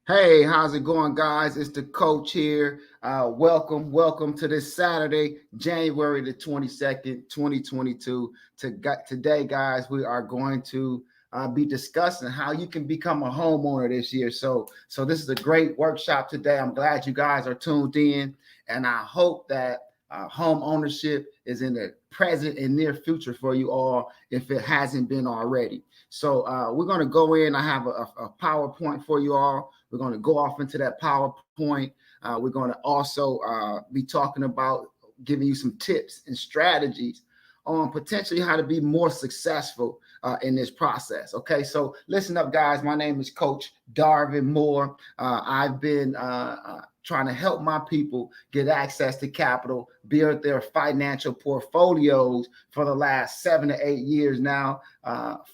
Hey, how's it going, guys? It's the coach here. Welcome to this Saturday, January the 22nd, 2022. Today, guys, we are going to be discussing how you can become a homeowner this year. So this is a great workshop today. I'm glad you guys are tuned in, and I hope that home ownership is in the present and near future for you all if it hasn't been already. So we're going to go in. I have a PowerPoint for you all. We're going to go off into that PowerPoint. We're going to also be talking about giving you some tips and strategies on potentially how to be more successful in this process. Okay, so listen up, guys. My name is Coach Darvin Moore. I've been trying to help my people get access to capital, build their financial portfolios for the last 7 to 8 years now,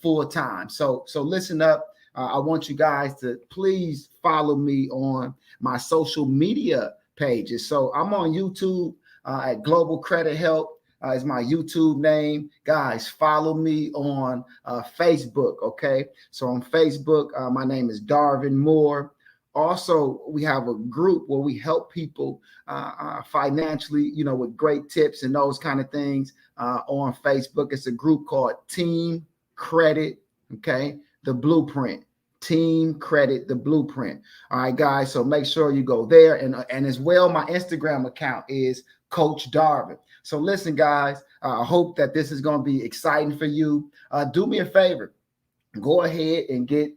full time. So listen up. I want you guys to please follow me on my social media pages. So I'm on YouTube at Global Credit Help. Is my YouTube name. Guys, follow me on Facebook, okay? So on Facebook, my name is Darvin Moore. Also, we have a group where we help people financially, with great tips and those kind of things on Facebook. It's a group called Team Credit, okay? The Blueprint. Team Credit, the Blueprint. All right, guys. So make sure you go there. And as well, my Instagram account is COACHDARVIN. So listen, guys, I hope that this is going to be exciting for you. Do me a favor. Go ahead and get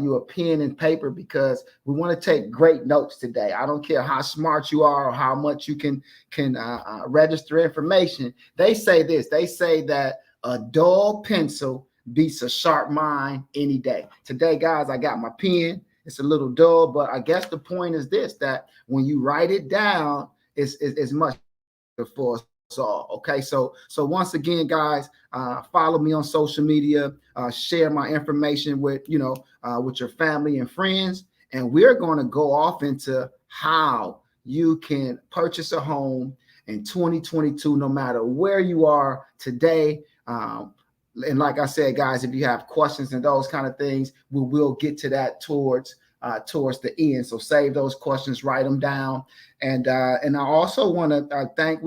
you a pen and paper because we want to take great notes today. I don't care how smart you are or how much you can register information. They say this. They say that a dull pencil beats a sharp mind any day. Today, guys, I got my pen. It's a little dull, but I guess the point is this, that when you write it down, it's much for us all. Okay, so once again, guys, follow me on social media, share my information with with your family and friends, and we're going to go off into how you can purchase a home in 2022, no matter where you are today. And like I said, guys, if you have questions and those kind of things, we will get to that towards the end. So save those questions, write them down. And I also want to thank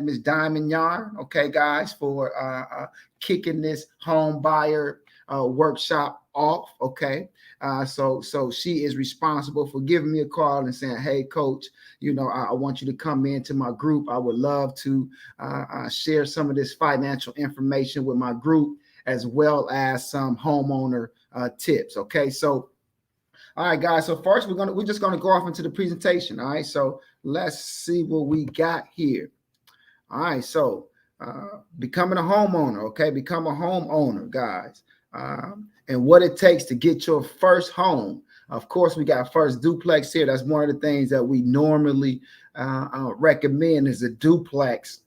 Ms. Diamond Yarn, okay, guys, for kicking this home buyer workshop off, okay. So she is responsible for giving me a call and saying, hey, coach, I want you to come into my group. I would love to share some of this financial information with my group, as well as some homeowner tips. Okay, so all right, guys. So first, we're just gonna go off into the presentation. All right, so let's see what we got here. All right, so becoming a homeowner. Okay, become a homeowner, guys. And what it takes to get your first home. Of course, we got first duplex here. That's one of the things that we normally recommend is a duplex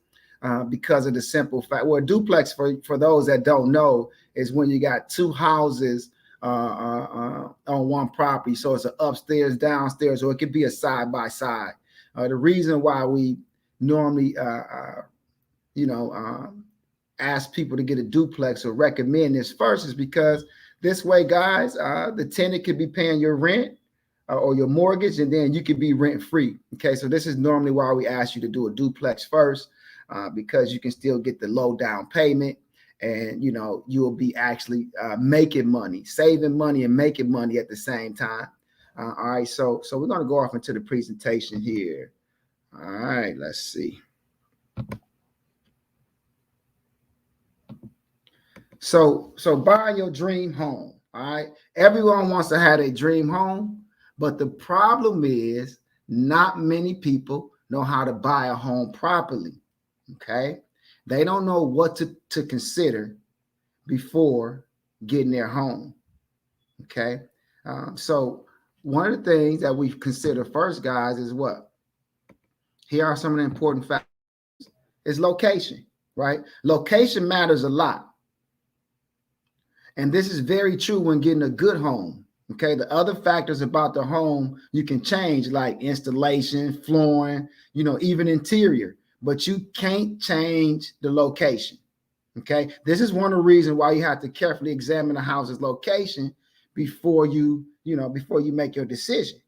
because of the simple fact. Well, a duplex, for those that don't know, is when you got two houses on one property. So it's an upstairs, downstairs, or it could be a side by side. The reason why we normally, ask people to get a duplex or recommend this first is because this way, guys, the tenant could be paying your rent or your mortgage, and then you could be rent free. Okay, so this is normally why we ask you to do a duplex first, because you can still get the low down payment, and you'll be actually making money, saving money, and making money at the same time. All right, so we're going to go off into the presentation here. All right, let's see. So buying your dream home. All right, everyone wants to have a dream home, but the problem is not many people know how to buy a home properly. Okay, they don't know what to consider before getting their home. Okay, so one of the things that we consider first, guys, is what? Here are some of the important factors. Is location, right? Location matters a lot. And this is very true when getting a good home. Okay, the other factors about the home you can change, like installation, flooring, even interior, but you can't change the location. Okay, this is one of the reasons why you have to carefully examine the house's location before you make your decision.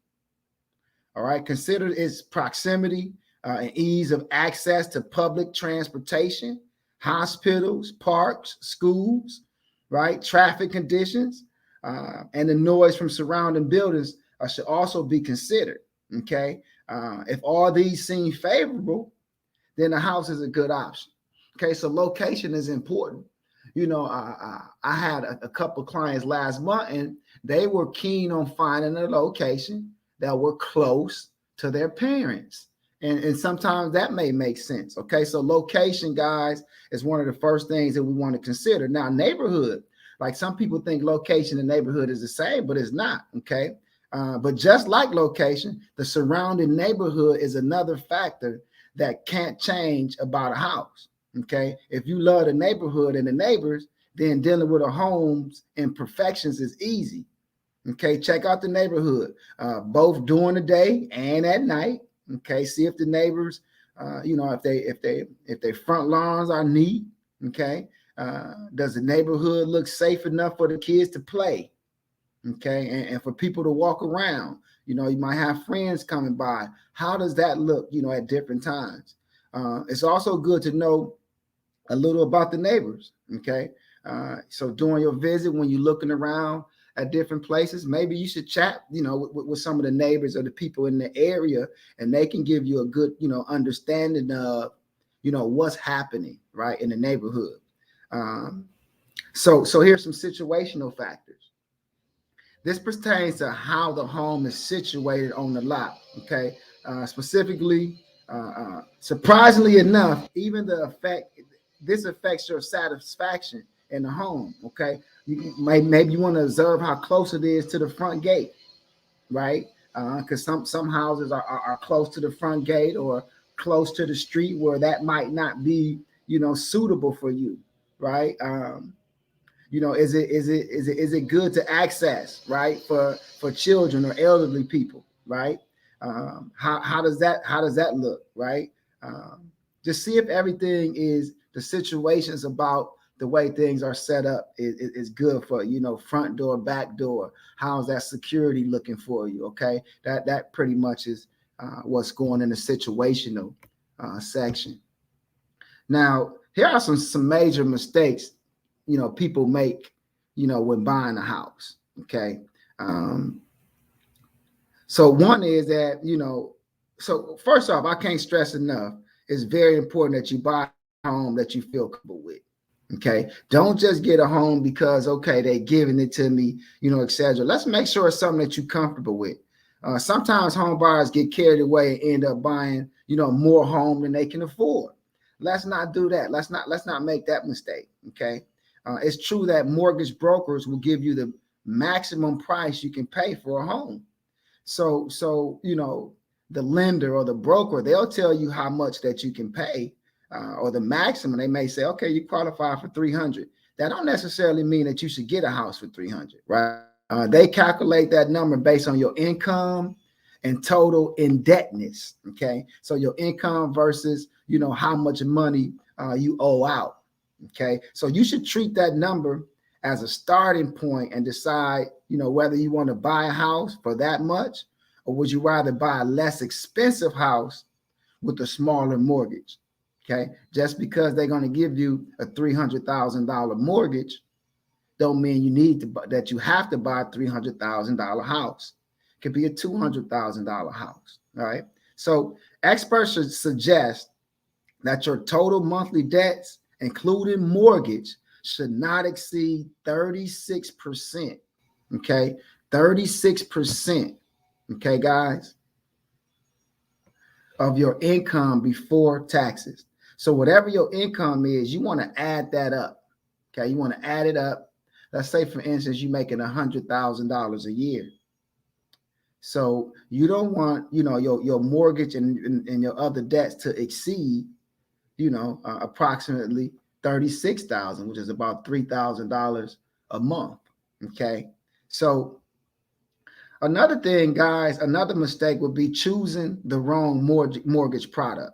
All right. Consider its proximity and ease of access to public transportation, hospitals, parks, schools, right? Traffic conditions, and the noise from surrounding buildings should also be considered. Okay. If all these seem favorable, then the house is a good option. Okay. So location is important. I had a couple clients last month, and they were keen on finding a location that were close to their parents. And sometimes that may make sense. Okay. So location, guys, is one of the first things that we want to consider. Now, neighborhood, like some people think location and neighborhood is the same, but it's not. Okay. But just like location, the surrounding neighborhood is another factor that can't change about a house. Okay. If you love the neighborhood and the neighbors, then dealing with a home's imperfections is easy. Okay. Check out the neighborhood, both during the day and at night. Okay. See if the neighbors, if their front lawns are neat. Okay. Does the neighborhood look safe enough for the kids to play? Okay. And for people to walk around? You might have friends coming by. How does that look, at different times? It's also good to know a little about the neighbors. Okay. So during your visit, when you're looking around at different places, maybe you should chat, with some of the neighbors or the people in the area, and they can give you a good, understanding of, what's happening right in the neighborhood. So here's some situational factors. This pertains to how the home is situated on the lot. Okay. Specifically, surprisingly enough, even this affects your satisfaction in the home. Okay. Maybe you want to observe how close it is to the front gate, right? Because some houses are close to the front gate or close to the street where that might not be, suitable for you, right? Is it good to access, right, for children or elderly people, right? How does that look, right? Just see if everything is the situations about the way things are set up is good for front door, back door. How's that security looking for you? Okay, that pretty much is what's going in the situational section. Now, here are some major mistakes people make when buying a house. Okay. So one is that so first off, I can't stress enough, it's very important that you buy a home that you feel comfortable with. Okay. Don't just get a home because they giving it to me, etc. Let's make sure it's something that you're comfortable with. Sometimes home buyers get carried away and end up buying more home than they can afford. Let's not do that. Let's not make that mistake. Okay. It's true that mortgage brokers will give you the maximum price you can pay for a home. So the lender or the broker, they'll tell you how much that you can pay, or the maximum. They may say, okay, you qualify for 300. That don't necessarily mean that you should get a house for 300, right? They calculate that number based on your income and total indebtedness. Okay, so your income versus how much money you owe out. Okay, so you should treat that number as a starting point and decide, whether you want to buy a house for that much, or would you rather buy a less expensive house with a smaller mortgage. Okay, just because they're going to give you a $300,000 mortgage, don't mean that you have to buy a $300,000 house. It could be a $200,000 house. All right. So experts should suggest that your total monthly debts, including mortgage, should not exceed 36%. Okay. 36%. Okay, guys, of your income before taxes. So whatever your income is, you want to add that up. Okay. You want to add it up. Let's say, for instance, you're making $100,000 a year. So you don't want, your mortgage and your other debts to exceed, approximately $36,000, which is about $3,000 a month. Okay. So another thing, guys, another mistake would be choosing the wrong mortgage product.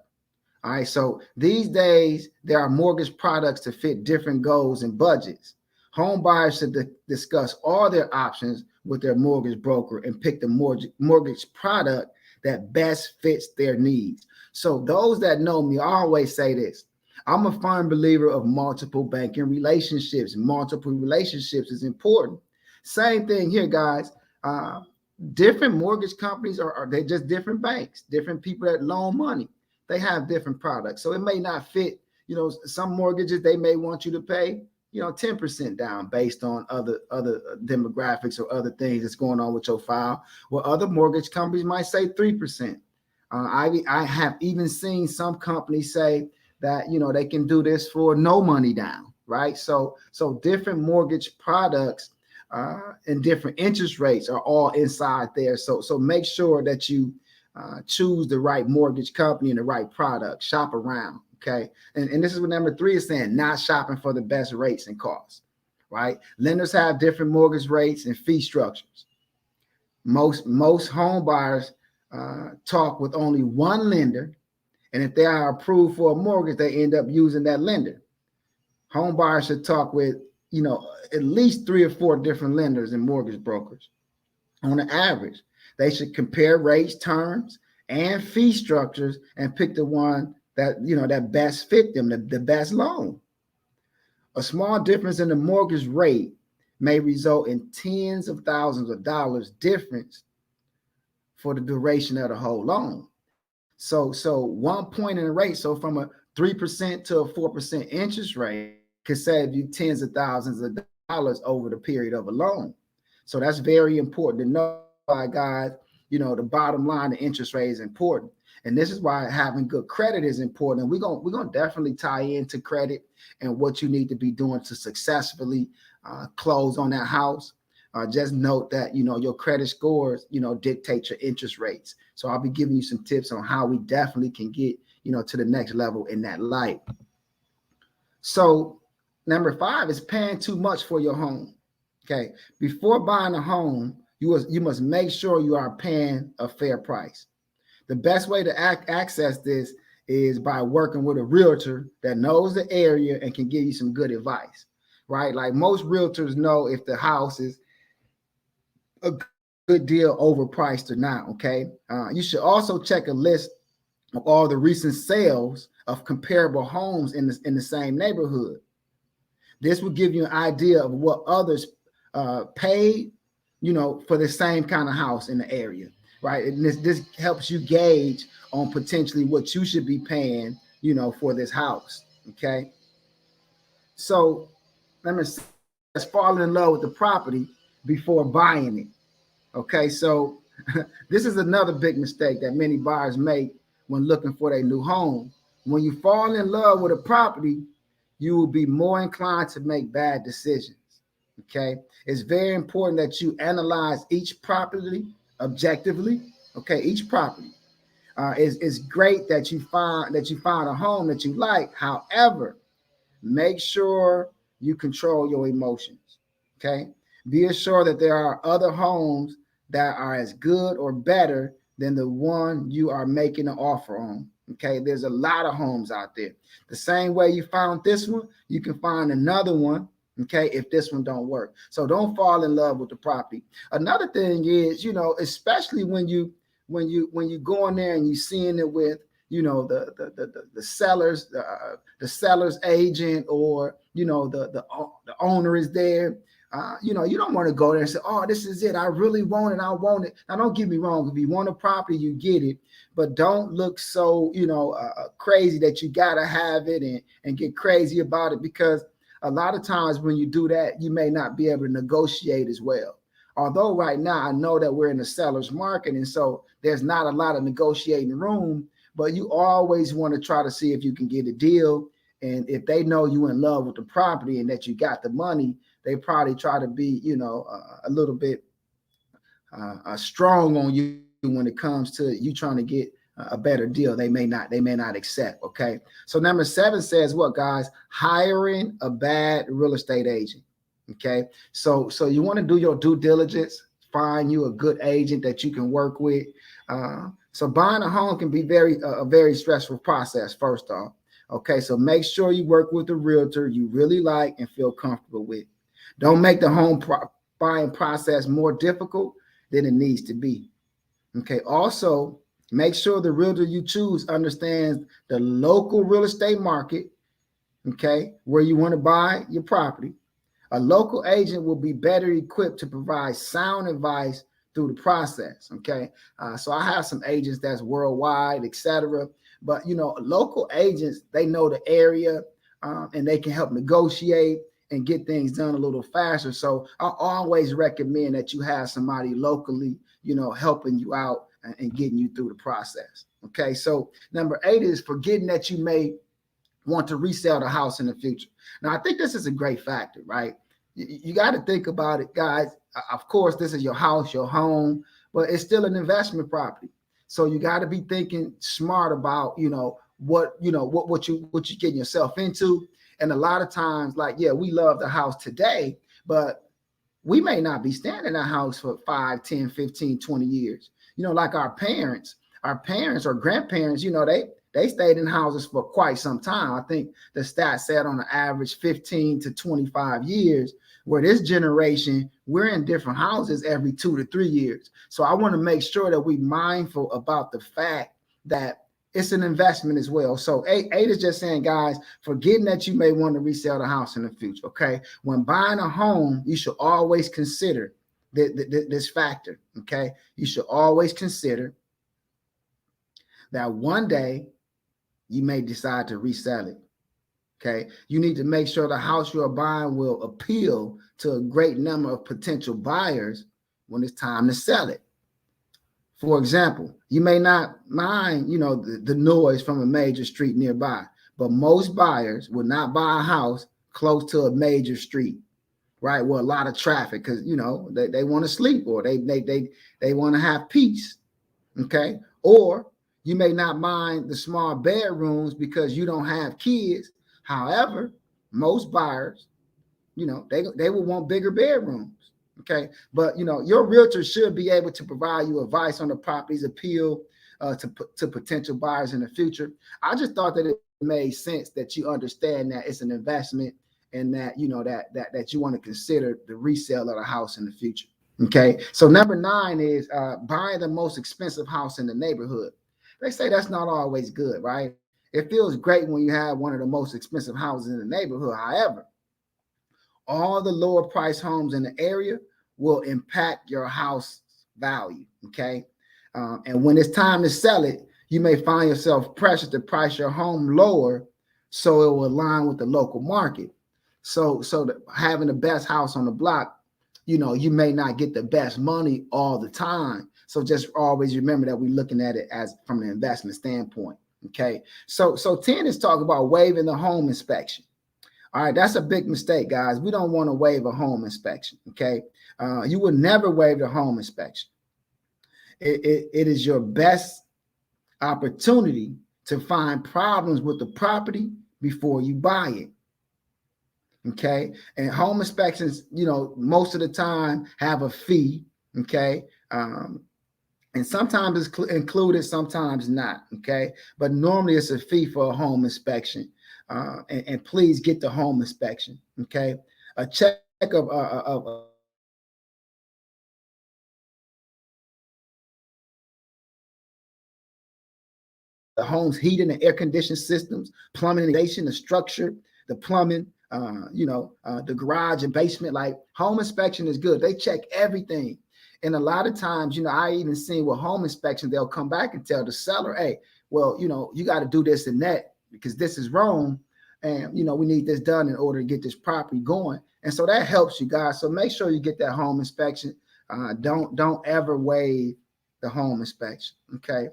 All right. So these days, there are mortgage products to fit different goals and budgets. Home buyers should discuss all their options with their mortgage broker and pick the mortgage product that best fits their needs. So those that know me always say this: I'm a firm believer of multiple banking relationships. Multiple relationships is important. Same thing here, guys. Different mortgage companies are they just different banks, different people that loan money. They have different products. So it may not fit, some mortgages, they may want you to pay, 10% down based on other demographics or other things that's going on with your file. Well, other mortgage companies might say 3%. I have even seen some companies say that, they can do this for no money down, right? So different mortgage products and different interest rates are all inside there. So make sure that you choose the right mortgage company and the right product. Shop around, okay? And this is what number 3 is saying: not shopping for the best rates and costs, right? Lenders have different mortgage rates and fee structures. Most home buyers talk with only one lender, and if they are approved for a mortgage, they end up using that lender. Home buyers should talk with at least 3 or 4 different lenders and mortgage brokers. On the average, they should compare rates, terms, and fee structures and pick the one that that best fit them, the best loan. A small difference in the mortgage rate may result in tens of thousands of dollars difference for the duration of the whole loan. So 1 point in the rate, so from a 3% to a 4% interest rate, could save you tens of thousands of dollars over the period of a loan. So that's very important to know, guys. The bottom line, the interest rate is important. And this is why having good credit is important. And we're gonna definitely tie into credit and what you need to be doing to successfully close on that house. Just note that, your credit scores, dictate your interest rates. So I'll be giving you some tips on how we definitely can get, to the next level in that light. So number 5 is paying too much for your home. Okay. Before buying a home, you must make sure you are paying a fair price. The best way to access this is by working with a realtor that knows the area and can give you some good advice, right? Like most realtors know if the house is a good deal overpriced or not. Okay. You should also check a list of all the recent sales of comparable homes in the same neighborhood. This will give you an idea of what others paid, for the same kind of house in the area, right? And this helps you gauge on potentially what you should be paying, for this house. Okay. So let me say, fall in love with the property before buying it. Okay, so this is another big mistake that many buyers make when looking for their new home. When you fall in love with a property, you will be more inclined to make bad decisions. Okay, it's very important that you analyze each property objectively. Okay, each property. It's great that you find a home that you like. However, make sure you control your emotions. Okay, be assured that there are other homes that are as good or better than the one you are making an offer on. Okay, there's a lot of homes out there. The same way you found this one, you can find another one. Okay, if this one don't work, so don't fall in love with the property. Another thing is, especially when you go in there and you seeing it with the seller's agent, or the owner is there. You don't want to go there and say, oh, this is it, I really want it, I want it. Now, don't get me wrong, if you want a property, you get it, but don't look so crazy that you gotta have it and get crazy about it, because a lot of times when you do that, you may not be able to negotiate as well. Although right now I know that we're in a seller's market, and so there's not a lot of negotiating room, but you always want to try to see if you can get a deal. And if they know you in love with the property and that you got the money, they probably try to be, a little bit strong on you when it comes to you trying to get a better deal. They may not accept. Okay. So number 7 says what, guys? Hiring a bad real estate agent. Okay. So you want to do your due diligence, find you a good agent that you can work with. So buying a home can be a very stressful process, first off. Okay. So make sure you work with a realtor you really like and feel comfortable with. Don't make the home buying process more difficult than it needs to be. Okay. Also, Make sure the realtor you choose understands the local real estate market, okay, where you want to buy your property. A local agent will be better equipped to provide sound advice through the process. Okay. So I have some agents that's worldwide, etc. But, local agents, they know the area and they can help negotiate and get things done a little faster. So I always recommend that you have somebody locally, helping you out and getting you through the process. Okay. So number 8 is forgetting that you may want to resell the house in the future. Now, I think this is a great factor, right? You got to think about it, guys. Of course, this is your house, your home, but it's still an investment property. So you got to be thinking smart about, what you getting yourself into. And a lot of times, like, yeah, we love the house today, but we may not be staying in that house for 5, 10, 15, 20 years. Like our parents or grandparents, they stayed in houses for quite some time. I think the stat said on the average 15 to 25 years, where this generation, we're in different houses every 2 to 3 years. So I want to make sure that we're mindful about the fact that it's an investment as well. So 8 is just saying, guys, forgetting that you may want to resell the house in the future, okay? When buying a home, you should always consider this factor, okay? You should always consider that one day you may decide to resell it. Okay. You need to make sure the house you're buying will appeal to a great number of potential buyers when it's time to sell it. For example, you may not mind, the noise from a major street nearby, but most buyers will not buy a house close to a major street, right? Well, a lot of traffic because, they want to sleep or they want to have peace. Okay. Or you may not mind the small bedrooms because you don't have kids. However, most buyers, they will want bigger bedrooms. Okay. But, your realtor should be able to provide you advice on the property's appeal to potential buyers in the future. I just thought that it made sense that you understand that it's an investment and that, that you want to consider the resale of the house in the future. Okay. So number 9 is buying the most expensive house in the neighborhood. They say that's not always good, right? It feels great when you have one of the most expensive houses in the neighborhood. However, all the lower price homes in the area will impact your house value. Okay. And when it's time to sell it, you may find yourself pressured to price your home lower so it will align with the local market. So having the best house on the block, you may not get the best money all the time. So just always remember that we're looking at it as from an investment standpoint. Okay. So 10 is talking about waiving the home inspection. All right. That's a big mistake, guys. We don't want to waive a home inspection. Okay. You would never waive the home inspection. It is your best opportunity to find problems with the property before you buy it. Okay. And home inspections, most of the time have a fee. Okay. And sometimes it's included, sometimes not. Okay. But normally it's a fee for a home inspection. And please get the home inspection. Okay. A check of the home's heating and air conditioning systems, plumbing, the structure, the plumbing, the garage and basement. Like, home inspection is good. They check everything. And a lot of times, I even seen with home inspection, they'll come back and tell the seller, hey, well, you got to do this and that because this is wrong. And, we need this done in order to get this property going. And so that helps you guys. So make sure you get that home inspection. Don't ever waive the home inspection. Okay.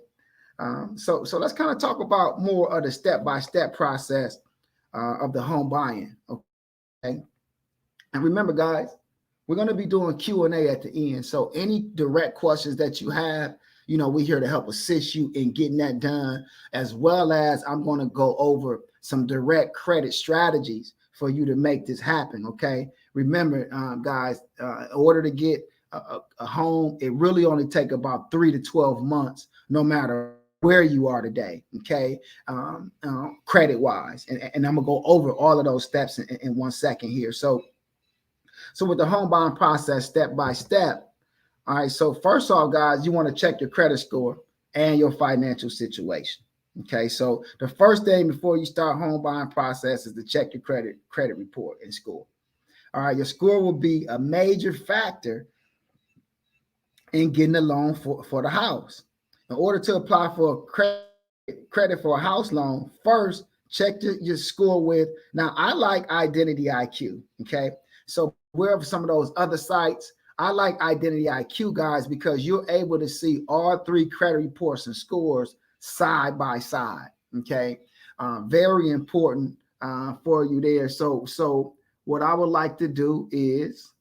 So let's kind of talk about more of the step-by-step process of the home buying. Okay. And remember, guys, we're going to be doing Q&A at the end. So any direct questions that you have, we're here to help assist you in getting that done, as well as I'm going to go over some direct credit strategies for you to make this happen. Okay. Remember, guys, in order to get a home, it really only takes about 3 to 12 months, no matter where you are today. Okay. Credit wise. And I'm going to go over all of those steps in 1 second here. So with the home buying process, step by step. All right. So first off, guys, you want to check your credit score. and your financial situation. Okay, so the first thing before you start home buying process is to check your credit report and score. All right, your score will be a major factor in getting a loan for the house. In order to apply for credit for a house loan, first check your score with. Now, I like Identity IQ. Okay, so wherever some of those other sites, I like Identity IQ, guys, because you're able to see all three credit reports and scores side by side. Okay, very important for you there. So what I would like to do is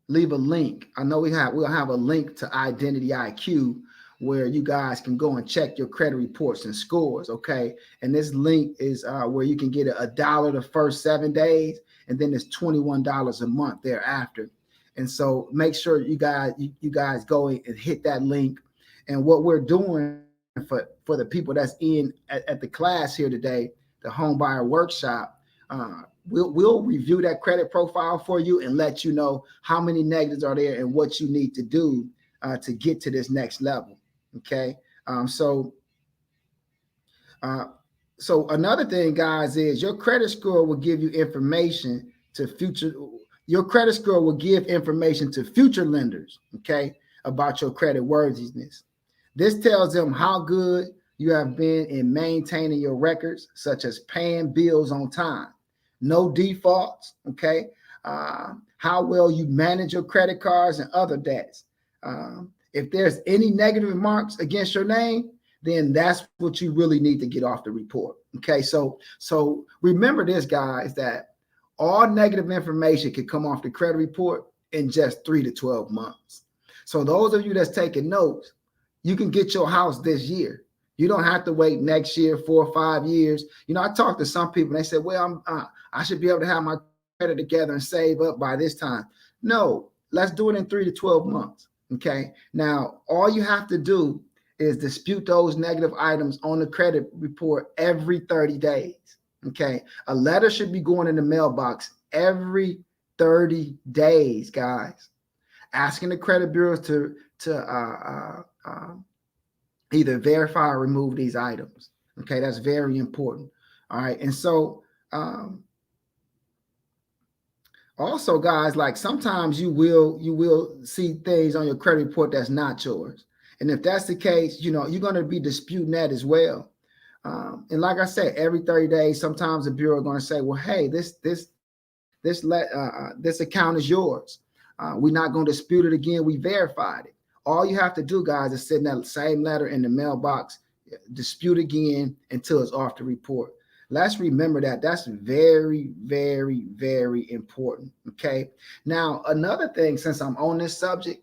leave a link. I know we'll have a link to Identity IQ where you guys can go and check your credit reports and scores. Okay, and this link is where you can get $1 the first 7 days, and then it's $21 a month thereafter. And so make sure you guys go and hit that link. And what we're doing for the people that's in at the class here today, the home buyer workshop, we'll review that credit profile for you and let you know how many negatives are there and what you need to do to get to this next level. Okay, so another thing, guys, is your credit score will give you information to future. Your credit score will give information to future lenders, okay, about your credit worthiness. This tells them how good you have been in maintaining your records, such as paying bills on time, no defaults, okay, how well you manage your credit cards and other debts. If there's any negative marks against your name, then that's what you really need to get off the report. Okay, so remember this, guys, that all negative information can come off the credit report in just 3 to 12 months. So those of you that's taking notes, you can get your house this year. You don't have to wait next year, 4 or 5 years. You know, I talked to some people and they said, well, I should be able to have my credit together and save up by this time. No, let's do it in 3 to 12 months. Okay, now all you have to do is dispute those negative items on the credit report every 30 days. Okay, a letter should be going in the mailbox every 30 days, guys, asking the credit bureaus to either verify or remove these items. Okay, that's very important. All right, and so also, guys, like sometimes you will see things on your credit report that's not yours. And if that's the case, you know, you're going to be disputing that as well. And like I said, every 30 days, sometimes the bureau is going to say, well, hey, this account is yours. We're not going to dispute it again. We verified it. All you have to do, guys, is send that same letter in the mailbox, dispute again until it's off the report. Let's remember that. That's very, very, very important. Okay. Now, another thing, since I'm on this subject,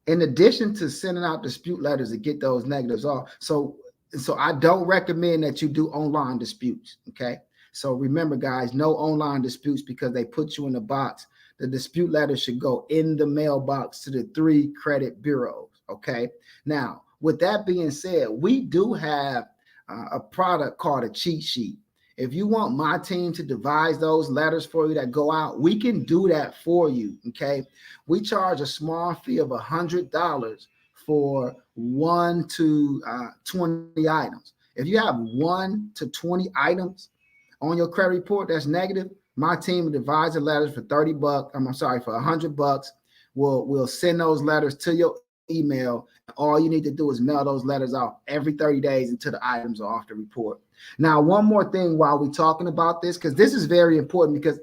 in addition to sending out dispute letters to get those negatives off, so I don't recommend that you do online disputes. Okay. So remember, guys, no online disputes because they put you in the box. The dispute letter should go in the mailbox to the 3 credit bureaus. Okay. Now, with that being said, we do have a product called a cheat sheet. If you want my team to devise those letters for you that go out, we can do that for you. Okay. We charge a small fee of $100 for 1 to 20 items. If you have 1 to 20 items on your credit report that's negative, my team will devise the letters for $30. For $100. We'll send those letters to your email. All you need to do is mail those letters out every 30 days until the items are off the report. Now, one more thing while we're talking about this, because this is very important, because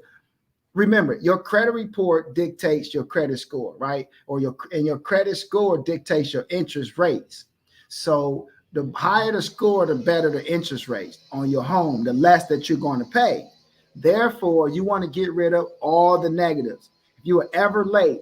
remember, your credit report dictates your credit score, right? And your credit score dictates your interest rates. So the higher the score, the better the interest rates on your home, the less that you're going to pay. Therefore, you want to get rid of all the negatives. If you were ever late,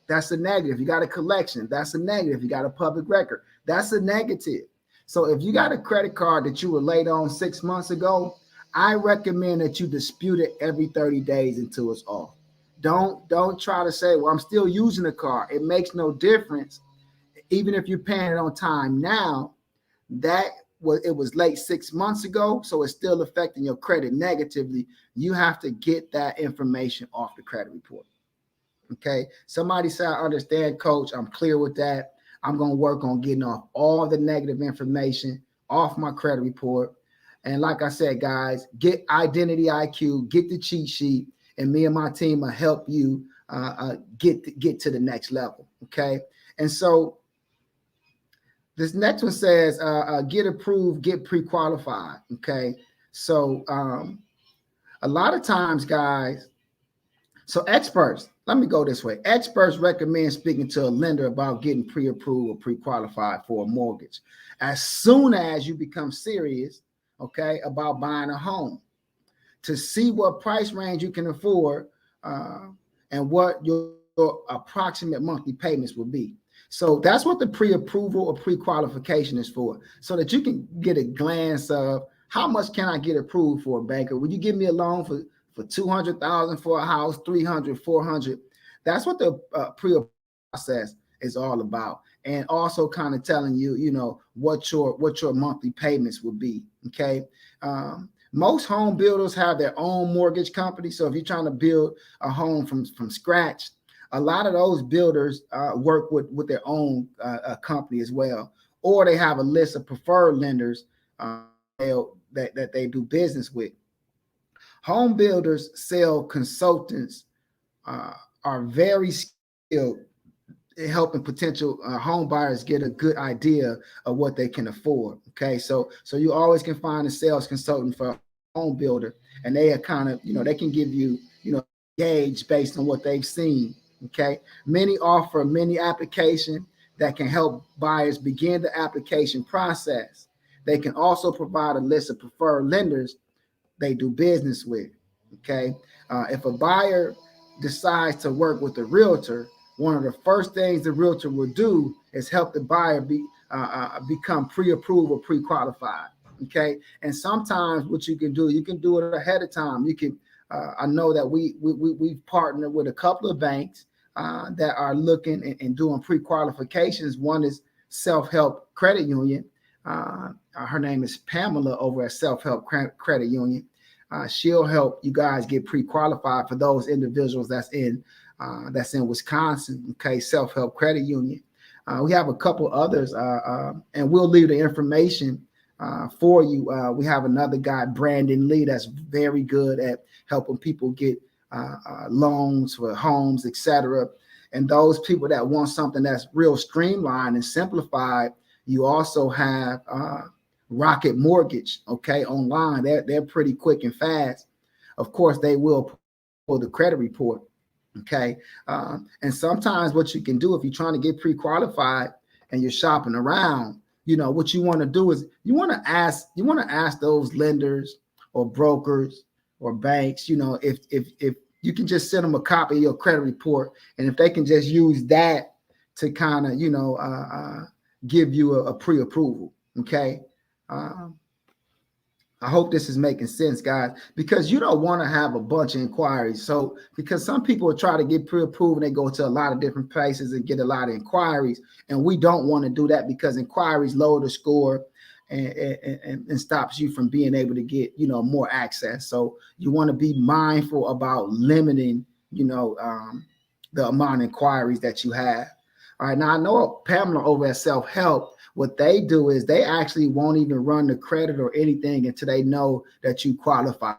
that's a negative. You got a collection, that's a negative. You got a public record, that's a negative. So if you got a credit card that you were late on 6 months ago, I recommend that you dispute it every 30 days until it's off. Don't try to say, well, I'm still using the card. It makes no difference. Even if you're paying it on time now, it was late 6 months ago, so it's still affecting your credit negatively. You have to get that information off the credit report. Okay. Somebody said, I understand, coach. I'm clear with that. I'm going to work on getting off all the negative information off my credit report. And like I said, guys, get Identity IQ, get the cheat sheet, and me and my team will help you get to the next level. Okay. And so this next one says, get approved, get pre-qualified. Okay. So a lot of times, guys, so experts, let me go this way. Experts recommend speaking to a lender about getting pre-approved or pre-qualified for a mortgage as soon as you become serious, okay, about buying a home, to see what price range you can afford and what your approximate monthly payments will be. So that's what the pre-approval or pre-qualification is for, so that you can get a glance of how much can I get approved for, a banker? Will you give me a loan for 200,000 for a house, 300, 400? That's what the pre-process is all about. And also kind of telling you, you know, what your monthly payments will be. Okay. Most home builders have their own mortgage company. So if you're trying to build a home from scratch, a lot of those builders work with their own company as well, or they have a list of preferred lenders that they do business with. Home builders, sell consultants are very skilled in helping potential home buyers get a good idea of what they can afford. Okay, so you always can find a sales consultant for a home builder, and they are kind of, you know, they can give you, you know, gauge based on what they've seen. Okay, many offer many application that can help buyers begin the application process. They can also provide a list of preferred lenders they do business with. Okay. If a buyer decides to work with a realtor, one of the first things the realtor will do is help the buyer become pre-approved or pre-qualified. Okay. And sometimes what you can do it ahead of time. You can, I know that we've partnered with a couple of banks that are looking and doing pre-qualifications. One is Self-Help Credit Union. Her name is Pamela over at Self-Help Credit Union. She'll help you guys get pre-qualified for those individuals that's in Wisconsin. Okay, Self-Help Credit Union. We have a couple others, and we'll leave the information for you. We have another guy, Brandon Lee, that's very good at helping people get loans for homes, etc. And those people that want something that's real streamlined and simplified, you also have Rocket Mortgage, okay, online. They're pretty quick and fast. Of course, they will pull the credit report, okay. And sometimes what you can do if you're trying to get pre-qualified and you're shopping around, you know, what you want to do is you want to ask those lenders or brokers or banks, you know, if you can just send them a copy of your credit report, and if they can just use that to kind of, you know, give you a pre-approval, okay. I hope this is making sense, guys, because you don't want to have a bunch of inquiries. So because some people will try to get pre-approved and they go to a lot of different places and get a lot of inquiries, and we don't want to do that because inquiries lower the score and stops you from being able to get, you know, more access. So you want to be mindful about limiting, you know, the amount of inquiries that you have. All right, now I know Pamela over at Self-Help, what they do is they actually won't even run the credit or anything until they know that you qualify.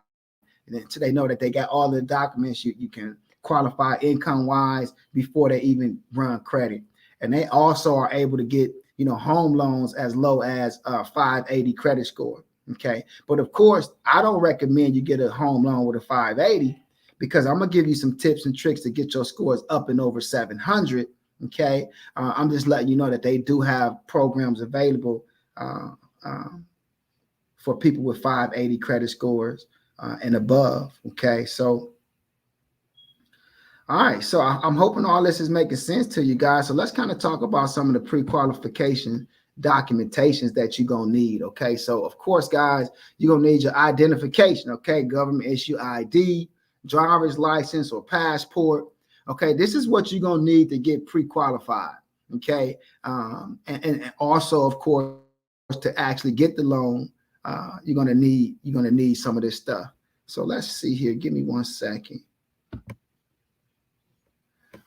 And until they know that they got all the documents you can qualify income-wise before they even run credit. And they also are able to get, you know, home loans as low as 580 credit score. Okay. But of course, I don't recommend you get a home loan with a 580, because I'm going to give you some tips and tricks to get your scores up and over 700. Okay, I'm just letting you know that they do have programs available for people with 580 credit scores and above. Okay, so all right, so I'm hoping all this is making sense to you guys. So let's kind of talk about some of the pre-qualification documentations that you're gonna need. Okay, so of course, guys, you're gonna need your identification. Okay, government issue ID, driver's license or passport. Okay, this is what you're gonna need to get pre-qualified. Okay, and also, of course, to actually get the loan, you're gonna need some of this stuff. So let's see here. Give me 1 second.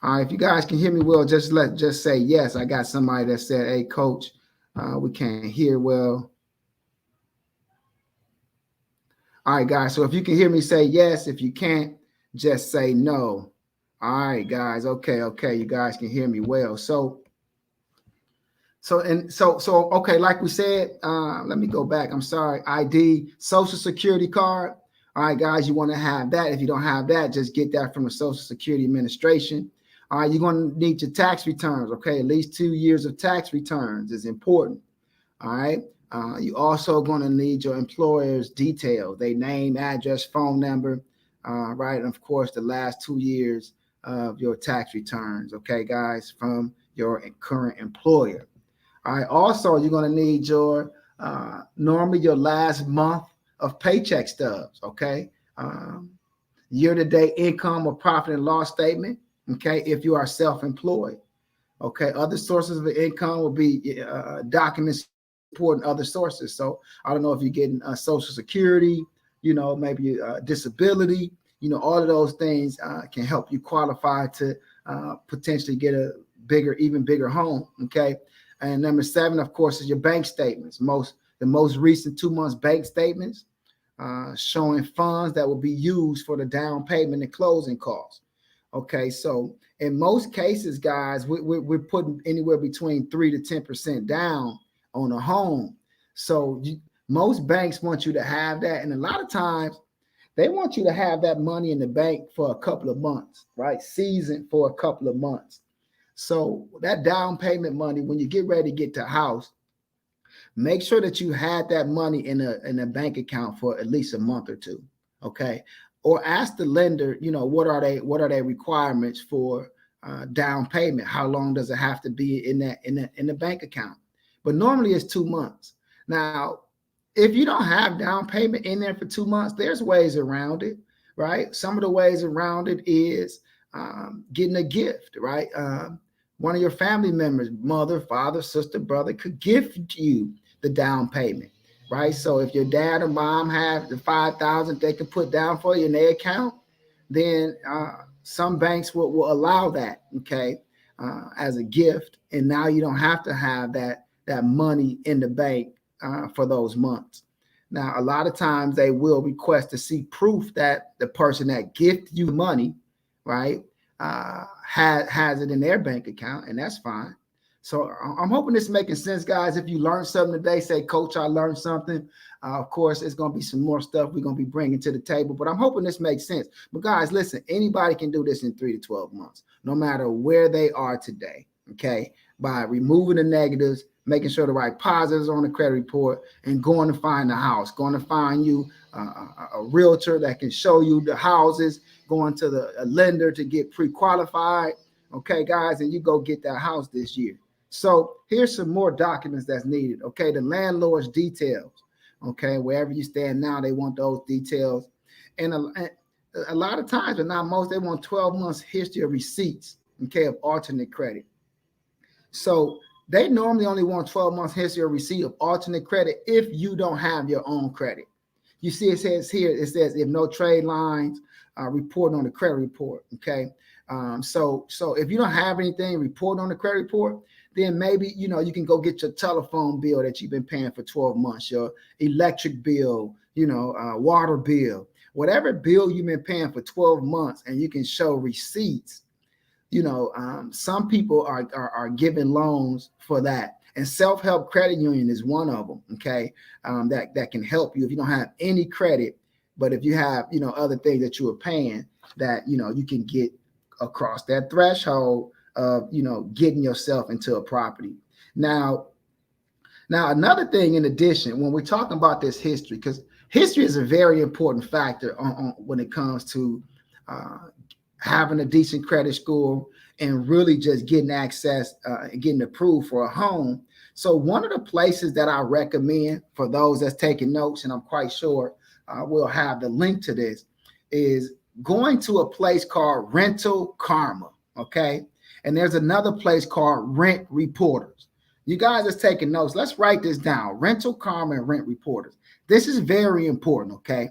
All right, if you guys can hear me well, just say yes. I got somebody that said, "Hey, coach, we can't hear well." All right, guys. So if you can hear me, say yes. If you can't, just say no. All right, guys. Okay. You guys can hear me well. So okay, like we said, let me go back. I'm sorry. ID, Social Security card. All right, guys, you want to have that. If you don't have that, just get that from the Social Security Administration. All right, you're going to need your tax returns. Okay, at least 2 years of tax returns is important. All right. You also going to need your employer's details, their name, address, phone number, right? And of course, the last 2 years of your tax returns. Okay, guys, from your current employer. All right. Also, you're going to need your normally your last month of paycheck stubs. Okay. Year-to-date income or profit and loss statement. Okay. If you are self-employed. Okay. Other sources of income will be documents supporting other sources. So I don't know if you're getting Social Security, maybe disability. All of those things can help you qualify to potentially get a even bigger home. Okay. And number 7, of course, is your bank statements. The most recent 2 months bank statements showing funds that will be used for the down payment and closing costs. Okay, so in most cases, guys, we're putting anywhere between 3 to 10% down on a home. So most banks want you to have that, and a lot of times they want you to have that money in the bank for a couple of months, right? Seasoned for a couple of months. So that down payment money, when you get ready to get to a house, make sure that you had that money in a bank account for at least a month or two. Okay. Or ask the lender, what are they requirements for down payment? How long does it have to be in the bank account? But normally it's 2 months. Now, if you don't have down payment in there for 2 months, there's ways around it, right? Some of the ways around it is getting a gift, right? One of your family members, mother, father, sister, brother, could gift you the down payment, right? So if your dad or mom have the $5,000 they can put down for you in their account, then some banks will allow that, okay, as a gift. And now you don't have to have that money in the bank for those months. Now, a lot of times they will request to see proof that the person that gifted you money, right, has it in their bank account, and that's fine. So I'm hoping this is making sense, guys. If you learned something today, say, Coach, I learned something. Of course, it's going to be some more stuff we're going to be bringing to the table, but I'm hoping this makes sense. But guys, listen, anybody can do this in 3 to 12 months, no matter where they are today, okay, by removing the negatives, making sure the right positives on the credit report, and going to find the house, going to find you a realtor that can show you the houses, going to a lender to get pre-qualified. Okay, guys, and you go get that house this year. So here's some more documents that's needed. Okay, the landlord's details. Okay, wherever you stand now, they want those details. And a lot of times, but not most, they want 12 months history of receipts, okay, of alternate credit. So they normally only want 12 months history of receipt of alternate credit if you don't have your own credit. You see, it says here, if no trade lines, report on the credit report. Okay. So if you don't have anything, report on the credit report, then maybe, you can go get your telephone bill that you've been paying for 12 months, your electric bill, water bill, whatever bill you've been paying for 12 months, and you can show receipts. Some people are giving loans for that. And self-help credit union is one of them, okay, that can help you if you don't have any credit, but if you have, other things that you are paying that, you can get across that threshold of, getting yourself into a property. Now, another thing in addition, when we're talking about this history, because history is a very important factor on when it comes to having a decent credit score and really just getting access, getting approved for a home. So one of the places that I recommend for those that's taking notes, and I'm quite sure we'll have the link to this, is going to a place called Rental Karma, okay? And there's another place called Rent Reporters. You guys that's taking notes, let's write this down. Rental Karma and Rent Reporters. This is very important, okay?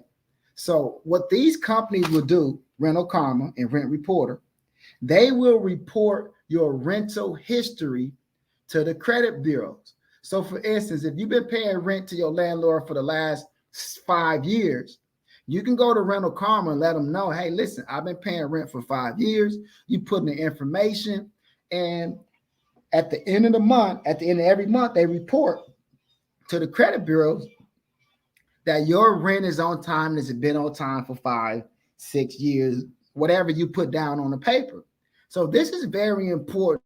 So what these companies will do, Rental Karma and Rent Reporter, They will report your rental history to the credit bureaus. So for instance, if you've been paying rent to your landlord for the last 5 years, you can go to Rental Karma and let them know, hey, listen, I've been paying rent for 5 years. You put in the information, and at the end of the month, at the end of every month, they report to the credit bureaus that your rent is on time and it's been on time for 5, 6 years, whatever you put down on the paper. So this is very important.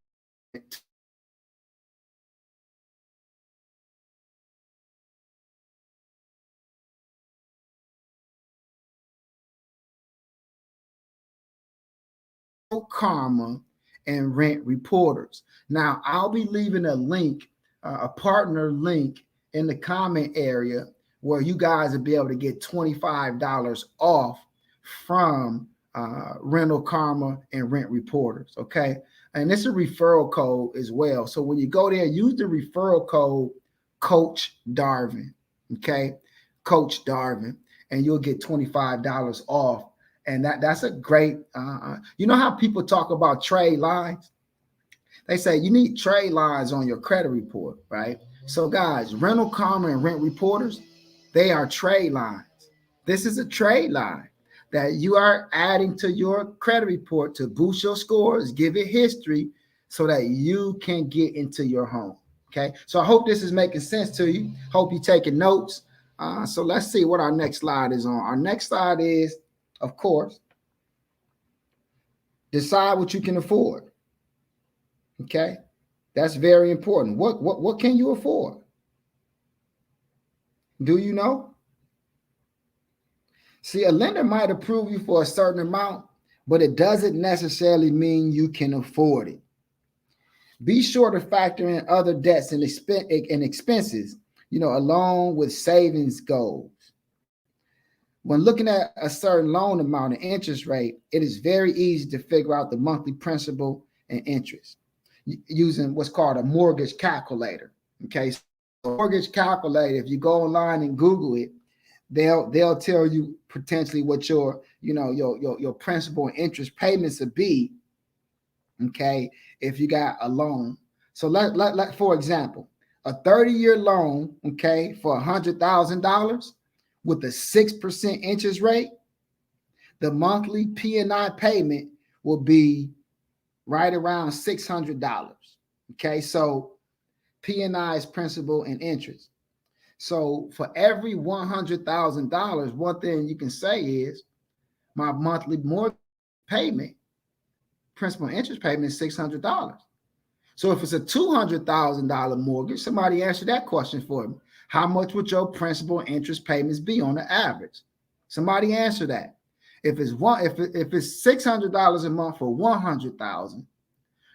Karma and rent reporters. Now, I'll be leaving a link, a partner link in the comment area where you guys will be able to get $25 off from Rental Karma and Rent Reporters. Okay. And it's a referral code as well. So when you go there, use the referral code COACHDARVIN. Okay. COACHDARVIN, and you'll get $25 off. And that's a great, you know how people talk about trade lines? They say you need trade lines on your credit report, right? So guys, Rental Karma and Rent Reporters, they are trade lines. This is a trade line that you are adding to your credit report to boost your scores, give it history so that you can get into your home. Okay. So I hope this is making sense to you. Hope you're taking notes. So let's see what our next slide is on. Our next slide is, of course, decide what you can afford. Okay, that's very important. What can you afford? Do you know? See, a lender might approve you for a certain amount, but it doesn't necessarily mean you can afford it. Be sure to factor in other debts and expenses, along with savings goals. When looking at a certain loan amount and interest rate, it is very easy to figure out the monthly principal and interest using what's called a mortgage calculator. Okay, so mortgage calculator, if you go online and Google it, they'll tell you potentially what your principal and interest payments would be. Okay, if you got a loan. So let for example, a 30-year loan, okay, for $100,000 with a 6% interest rate, the monthly P&I payment will be right around $600. Okay, so P&I is principal and interest. So for every $100,000, one thing you can say is my monthly mortgage payment, principal and interest payment is $600. So if it's a $200,000 mortgage, somebody answer that question for me. How much would your principal and interest payments be on the average? Somebody answer that. If it's $600 a month for $100,000,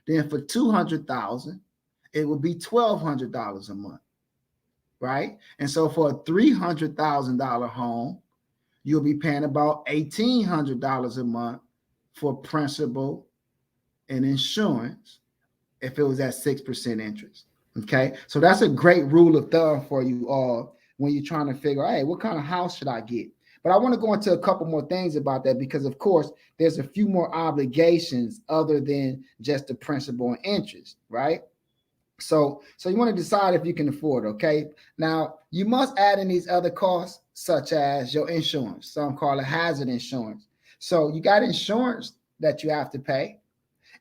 then for $200,000, it would be $1,200 a month, right? And so for a $300,000 home, you'll be paying about $1,800 a month for principal and insurance if it was at 6% interest. Okay, so that's a great rule of thumb for you all when you're trying to figure out, hey, what kind of house should I get? But I want to go into a couple more things about that because, of course, there's a few more obligations other than just the principal and interest, right? So you want to decide if you can afford, okay? Now, you must add in these other costs, such as your insurance. Some call it hazard insurance. So you got insurance that you have to pay.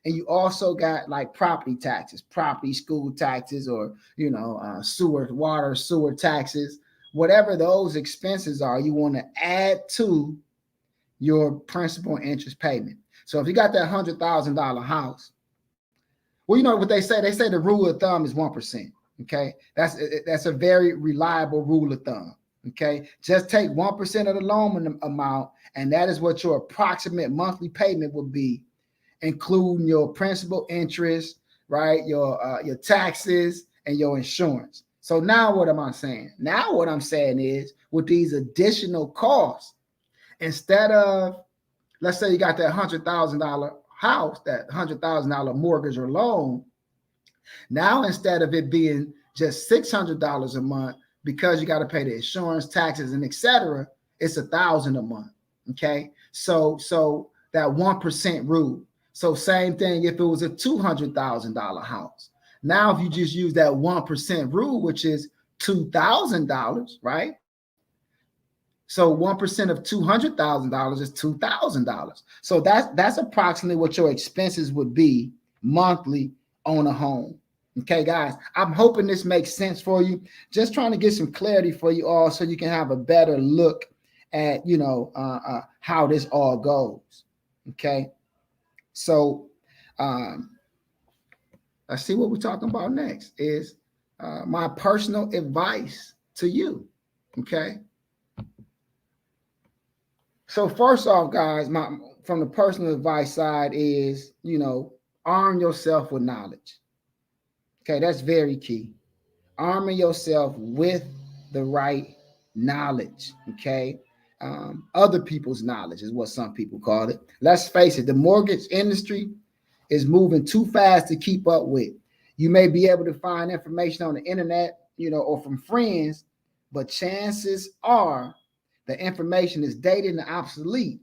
And you also got like property taxes, property school taxes, or, water, sewer taxes, whatever those expenses are, you want to add to your principal and interest payment. So if you got that $100,000 house, well, you know what they say? They say the rule of thumb is 1%. Okay. That's a very reliable rule of thumb. Okay. Just take 1% of the loan amount, and that is what your approximate monthly payment would be, including your principal, interest, right? Your taxes and your insurance. So now what am I saying? Now what I'm saying is, with these additional costs, instead of, let's say you got that $100,000 house, that $100,000 mortgage or loan, now instead of it being just $600 a month, because you got to pay the insurance, taxes, and etc., it's $1,000 a month. Okay, so that 1% rule. So same thing if it was a $200,000 house. Now, if you just use that 1% rule, which is $2,000, right? So 1% of $200,000 is $2,000. So that's approximately what your expenses would be monthly on a home. Okay, guys, I'm hoping this makes sense for you. Just trying to get some clarity for you all so you can have a better look at, how this all goes. Okay, so let's see what we're talking about next is my personal advice to you. Okay. So first off, guys, from the personal advice side is, arm yourself with knowledge. Okay, that's very key. Arming yourself with the right knowledge. Okay, other people's knowledge is what some people call it. Let's face it, the mortgage industry is moving too fast to keep up with. You may be able to find information on the internet, or from friends, but chances are the information is dated and obsolete,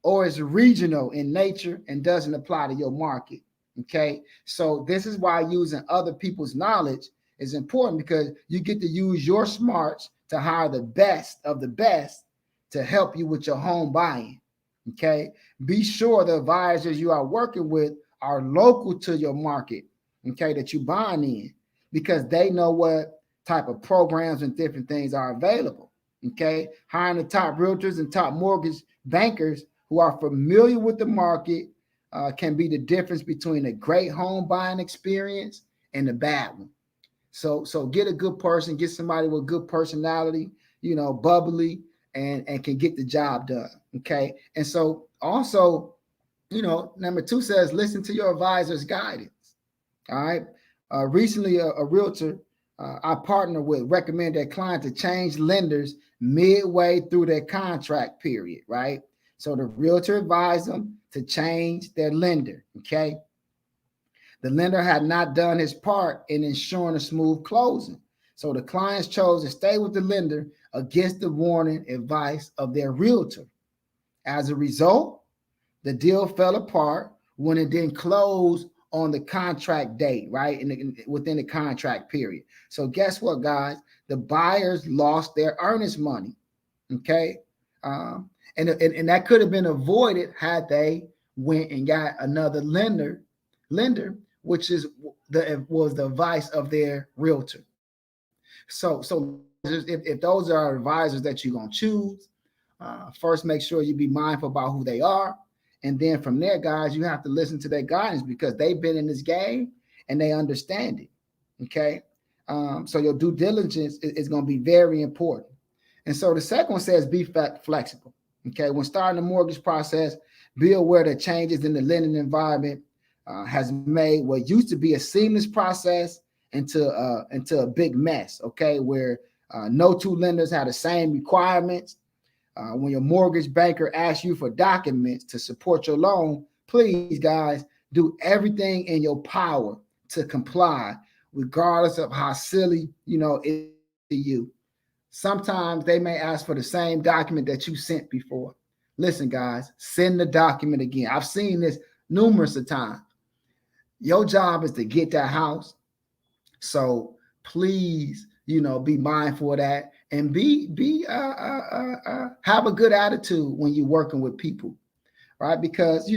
or is regional in nature and doesn't apply to your market. Okay, so this is why using other people's knowledge is important, because you get to use your smarts to hire the best of the best to help you with your home buying. Okay, be sure the advisors you are working with are local to your market, okay, that you buying in, because they know what type of programs and different things are available. Okay, hiring the top realtors and top mortgage bankers who are familiar with the market can be the difference between a great home buying experience and a bad one. So get a good person, get somebody with good personality, bubbly, and can get the job done. Okay, and so also, number 2 says listen to your advisor's guidance. All right. Recently, a realtor I partner with recommended a client to change lenders midway through their contract period, right? So the realtor advised them to change their lender, okay? The lender had not done his part in ensuring a smooth closing. So the clients chose to stay with the lender against the warning advice of their realtor. As a result, the deal fell apart when it didn't close on the contract date, right? Within the contract period. So guess what, guys? The buyers lost their earnest money. Okay. And that could have been avoided had they went and got another lender, which was the advice of their realtor. So if those are advisors that you're gonna choose, first make sure you be mindful about who they are. And then from there, guys, you have to listen to their guidance because they've been in this game and they understand it. Okay. So your due diligence is going to be very important. And so the second one says be flexible. Okay. When starting the mortgage process, be aware that changes in the lending environment has made what used to be a seamless process into a big mess. Okay. Where no two lenders have the same requirements. When your mortgage banker asks you for documents to support your loan, please, guys, do everything in your power to comply, regardless of how silly, it is to you. Sometimes they may ask for the same document that you sent before. Listen, guys, send the document again. I've seen this numerous of times. Your job is to get that house. So please, be mindful of that. And have a good attitude when you're working with people, right? Because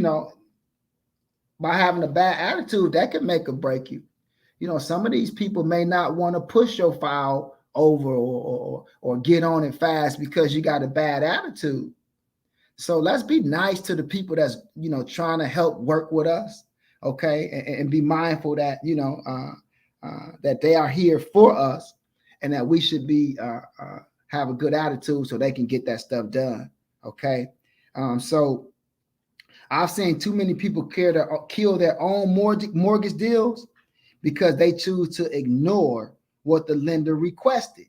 by having a bad attitude, that could make or break you. Some of these people may not want to push your file over or get on it fast because you got a bad attitude. So let's be nice to the people that's trying to help work with us, okay, and be mindful that that they are here for us, and that we should be have a good attitude so they can get that stuff done. Okay. So I've seen too many people kill their own mortgage deals because they choose to ignore what the lender requested.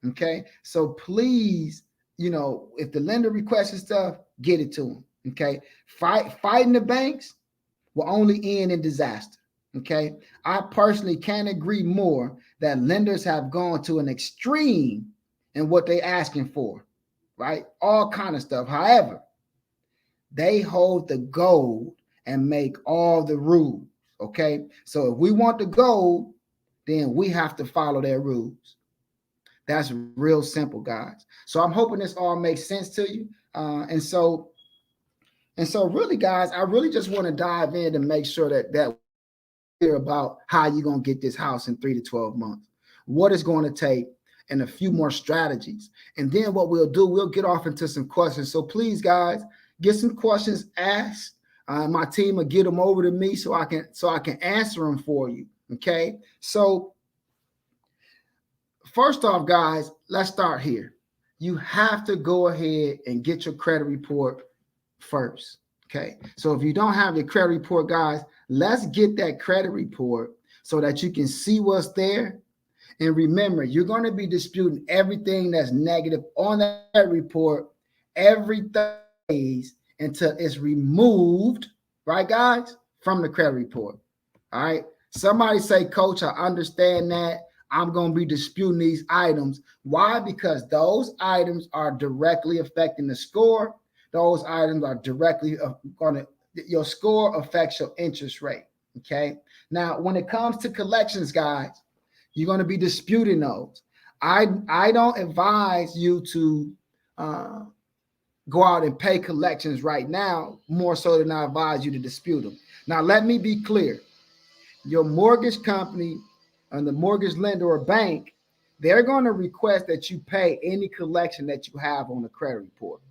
Okay. So please, if the lender requested stuff, get it to them. Okay. Fighting the banks will only end in disaster. Okay. I personally can't agree more that lenders have gone to an extreme in what they're asking for, right? All kind of stuff. However, they hold the gold and make all the rules. Okay, so if we want the gold, then we have to follow their rules. That's real simple, guys. So I'm hoping this all makes sense to you. And so really, guys, I really just want to dive in and make sure that we're about how you're going to get this house in 3 to 12 months, what it's going to take, and a few more strategies. And then what we'll do, we'll get off into some questions. So please, guys, get some questions asked. My team will get them over to me so I can answer them for you. Okay. So first off, guys, let's start here. You have to go ahead and get your credit report first. Okay. So if you don't have your credit report, guys, let's get that credit report so that you can see what's there. And remember, you're going to be disputing everything that's negative on that report every 30 days until it's removed, right, guys, from the credit report. All right. Somebody say, Coach, I understand that. I'm going to be disputing these items. Why? Because those items are directly affecting the score. Those items are directly going to, your score affects your interest rate. Okay. Now, when it comes to collections, guys, you're going to be disputing those. I don't advise you to go out and pay collections right now, more so than I advise you to dispute them. Now, let me be clear. Your mortgage company and the mortgage lender or bank, they're going to request that you pay any collection that you have on the credit report.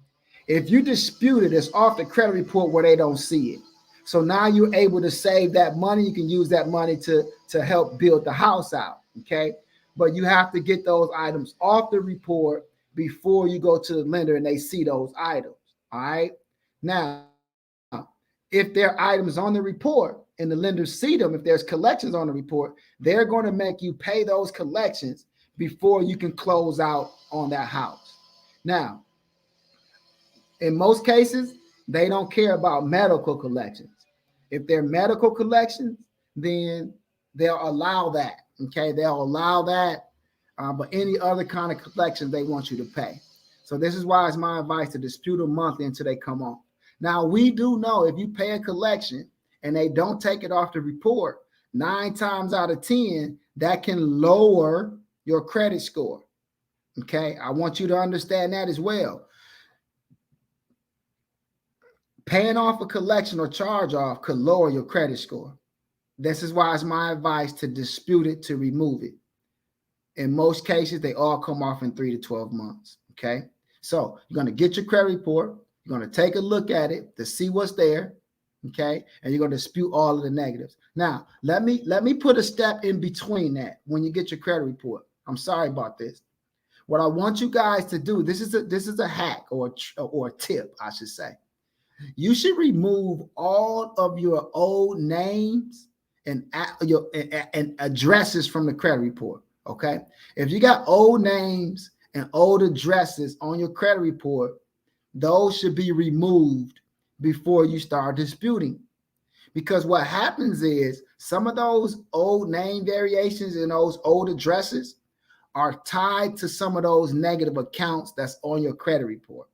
If you dispute it, it's off the credit report where they don't see it. So now you're able to save that money. You can use that money to help build the house out. Okay. But you have to get those items off the report before you go to the lender and they see those items. All right. Now, if there are items on the report and the lenders see them, if there's collections on the report, they're going to make you pay those collections before you can close out on that house. Now, in most cases, they don't care about medical collections. If they're medical collections, then they'll allow that. Okay, they'll allow that. But any other kind of collections, they want you to pay. So this is why it's my advice to dispute them monthly until they come off. Now, we do know if you pay a collection and they don't take it off the report, 9 times out of 10, that can lower your credit score. Okay, I want you to understand that as well. Paying off a collection or charge off could lower your credit score. This is why it's my advice to dispute it, to remove it. In most cases, they all come off in 3 to 12 months. Okay. So you're going to get your credit report. You're going to take a look at it to see what's there. Okay. And you're going to dispute all of the negatives. Now, let me put a step in between that when you get your credit report. I'm sorry about this. What I want you guys to do, this is a hack or a tip, I should say. You should remove all of your old names and addresses from the credit report. Okay. If you got old names and old addresses on your credit report, those should be removed before you start disputing. Because what happens is some of those old name variations and those old addresses are tied to some of those negative accounts that's on your credit report.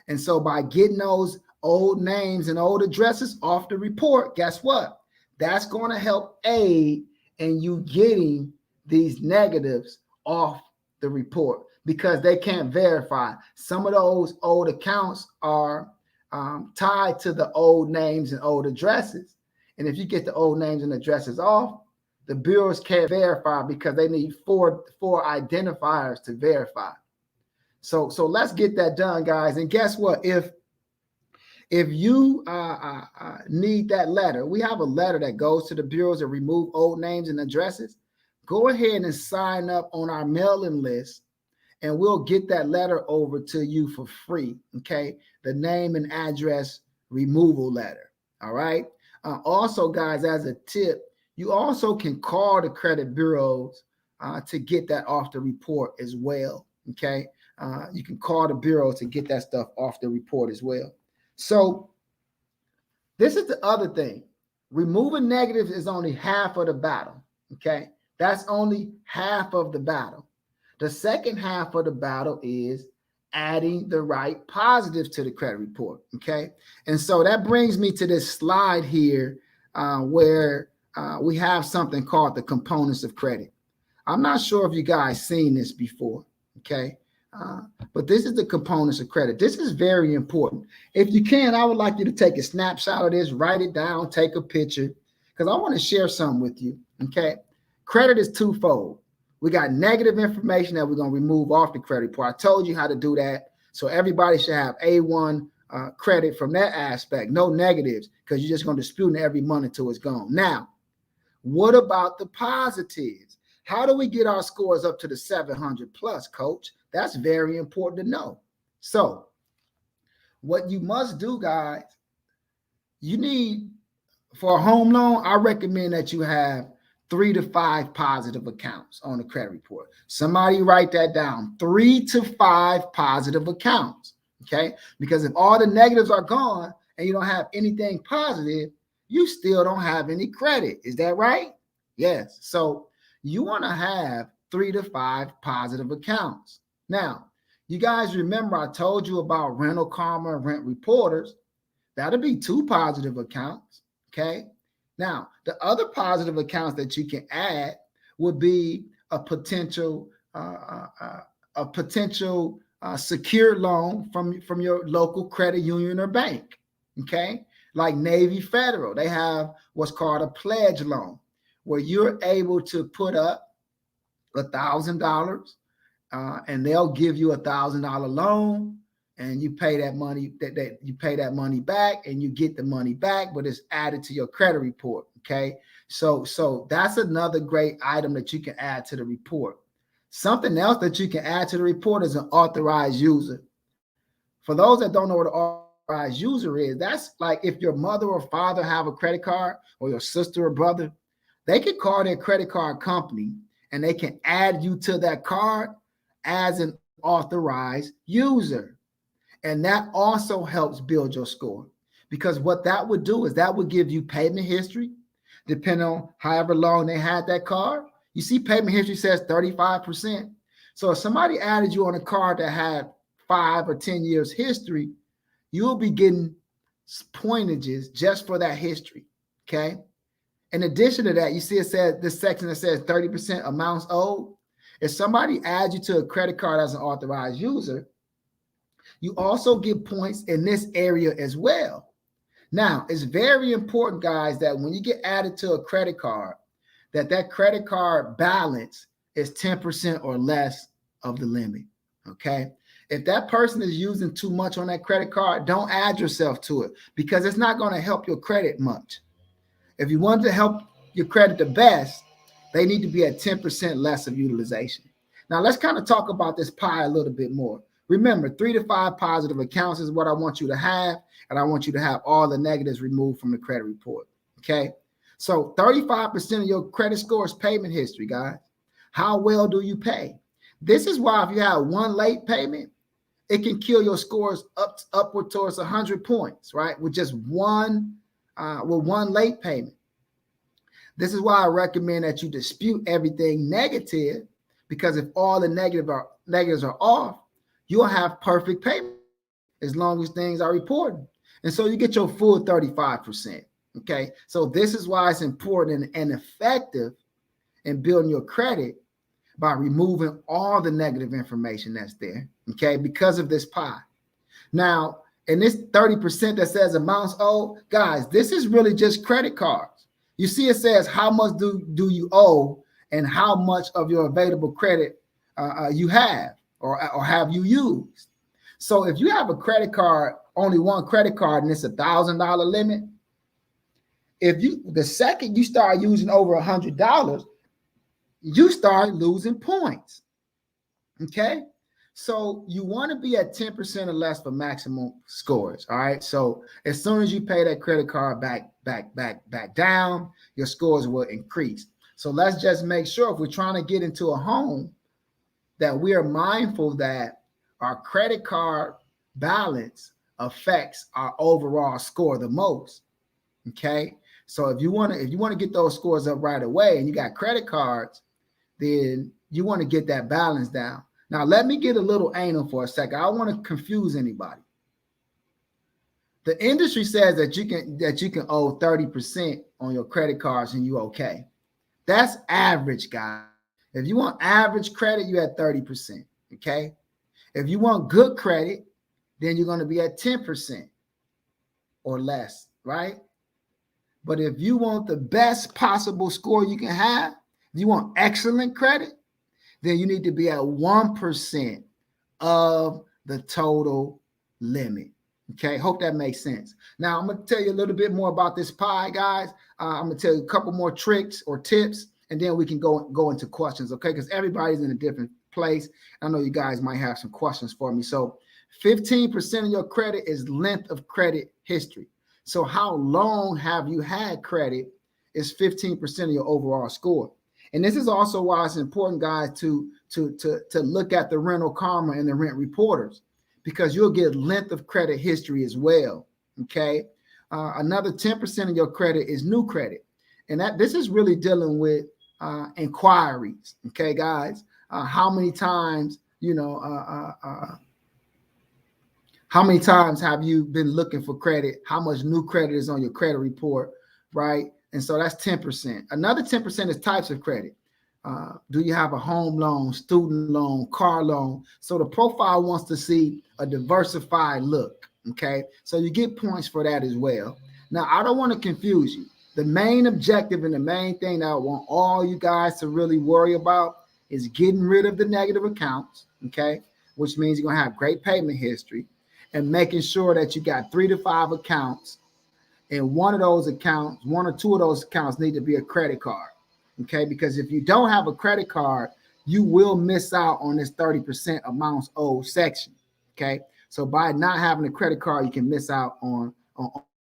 And so by getting those old names and old addresses off the report, guess what? That's going to help aid in you getting these negatives off the report because they can't verify. Some of those old accounts are tied to the old names and old addresses. And if you get the old names and addresses off, the bureaus can't verify because they need four identifiers to verify. So let's get that done, guys. And guess what? If you need that letter, we have a letter that goes to the bureaus to remove old names and addresses. Go ahead and sign up on our mailing list, and we'll get that letter over to you for free. Okay, the name and address removal letter. All right. Also, guys, as a tip, you also can call the credit bureaus to get that off the report as well. Okay, you can call the bureau to get that stuff off the report as well. So this is the other thing. Removing negatives is only half of the battle. Okay, that's only half of the battle. The second half of the battle is adding the right positives to the credit report. Okay. And so that brings me to this slide here where we have something called the components of credit. I'm not sure if you guys seen this before. Okay. But this is the components of credit. This is very important. If you can, I would like you to take a snapshot of this, write it down, take a picture, because I want to share something with you. Okay. Credit is twofold. We got negative information that we're going to remove off the credit report. I told you how to do that. So everybody should have A1 credit from that aspect. No negatives, because you're just going to dispute every month until it's gone. Now, what about the positives? How do we get our scores up to the 700 plus, coach? That's very important to know. So what you must do, guys, you need, for a home loan, I recommend that you have 3 to 5 positive accounts on the credit report. Somebody write that down. 3 to 5 positive accounts. Okay. Because if all the negatives are gone and you don't have anything positive, you still don't have any credit. Is that right? Yes. So you want to have 3 to 5 positive accounts. Now, you guys remember I told you about Rental Karma and Rent Reporters. That'll be 2 positive accounts. Okay. Now, the other positive accounts that you can add would be a potential secure loan from your local credit union or bank. Okay, like Navy Federal, they have what's called a pledge loan, where you're able to put up $1,000, and they'll give you $1,000 loan. And you pay that money, you pay that money back, and you get the money back, but it's added to your credit report. Okay. So that's another great item that you can add to the report. Something else that you can add to the report is an authorized user. For those that don't know what an authorized user is, that's like if your mother or father have a credit card, or your sister or brother, they can call their credit card company and they can add you to that card as an authorized user. And that also helps build your score, because what that would do is that would give you payment history, depending on however long they had that card. You see, payment history says 35%. So if somebody added you on a card that had 5 or 10 years history, you'll be getting pointages just for that history. Okay. In addition to that, you see it says this section that says 30% amounts owed. If somebody adds you to a credit card as an authorized user, you also get points in this area as well. Now, it's very important, guys, that when you get added to a credit card, that credit card balance is 10% or less of the limit. Okay. If that person is using too much on that credit card, don't add yourself to it, because it's not going to help your credit much. If you want to help your credit the best, they need to be at 10% less of utilization. Now, let's kind of talk about this pie a little bit more. Remember, 3 to 5 positive accounts is what I want you to have, and I want you to have all the negatives removed from the credit report. Okay. So 35% of your credit score is payment history, guys. How well do you pay? This is why if you have one late payment, it can kill your scores upward towards 100 points, right? With just one late payment. This is why I recommend that you dispute everything negative, because if all the negatives are off, you'll have perfect payment as long as things are reported. And so you get your full 35%. Okay. So this is why it's important and effective in building your credit, by removing all the negative information that's there. Okay. Because of this pie. Now, in this 30% that says amounts owed, guys, this is really just credit cards. You see, it says how much do you owe and how much of your available credit you have or have you used. So if you have a credit card, only one credit card, and it's $1,000 limit, the second you start using over $100, you start losing points. Okay. So you want to be at 10% or less for maximum scores. All right. So as soon as you pay that credit card back down, your scores will increase. So let's just make sure, if we're trying to get into a home, that we are mindful that our credit card balance affects our overall score the most. Okay. So if you want to get those scores up right away and you got credit cards, then you want to get that balance down. Now, let me get a little anal for a second. I don't want to confuse anybody. The industry says that you can owe 30% on your credit cards and you okay. That's average, guys. If you want average credit, you at 30%. Okay. If you want good credit, then you're going to be at 10% or less, right? But if you want the best possible score you can have, if you want excellent credit, then you need to be at 1% of the total limit. Okay, hope that makes sense. Now, I'm going to tell you a little bit more about this pie, guys. I'm going to tell you a couple more tricks or tips, and then we can go into questions, okay? Because everybody's in a different place. I know you guys might have some questions for me. So 15% of your credit is length of credit history. So how long have you had credit is 15% of your overall score. And this is also why it's important, guys, to look at the rental karma and the rent reporters, because you'll get length of credit history as well. Okay. Another 10% of your credit is new credit. And this is really dealing with inquiries. Okay, guys. How many times, how many times have you been looking for credit? How much new credit is on your credit report, right? And so that's 10%. Another 10% is types of credit. Do you have a home loan, student loan, car loan? So the profile wants to see a diversified look, okay? So you get points for that as well. Now, I don't want to confuse you. The main objective and the main thing that I want all you guys to really worry about is getting rid of the negative accounts, okay? Which means you're going to have great payment history, and making sure that you got 3 to 5 accounts, and one of those accounts, 1 or 2 of those accounts need to be a credit card. Okay, because if you don't have a credit card, you will miss out on this 30% amounts owed section. Okay, so by not having a credit card, you can miss out on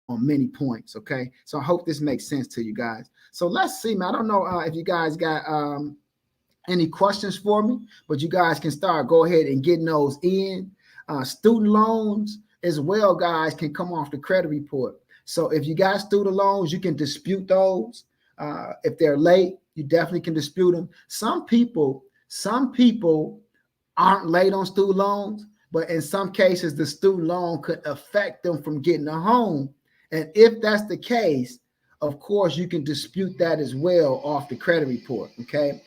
many points. Okay, so I hope this makes sense to you guys. So let's see, man. I don't know if you guys got any questions for me, but you guys can go ahead and getting those in. Student loans as well, guys, can come off the credit report. So if you got student loans, you can dispute those. If they're late, you definitely can dispute them. Some people aren't late on student loans, but in some cases, the student loan could affect them from getting a home. And if that's the case, of course, you can dispute that as well off the credit report, okay?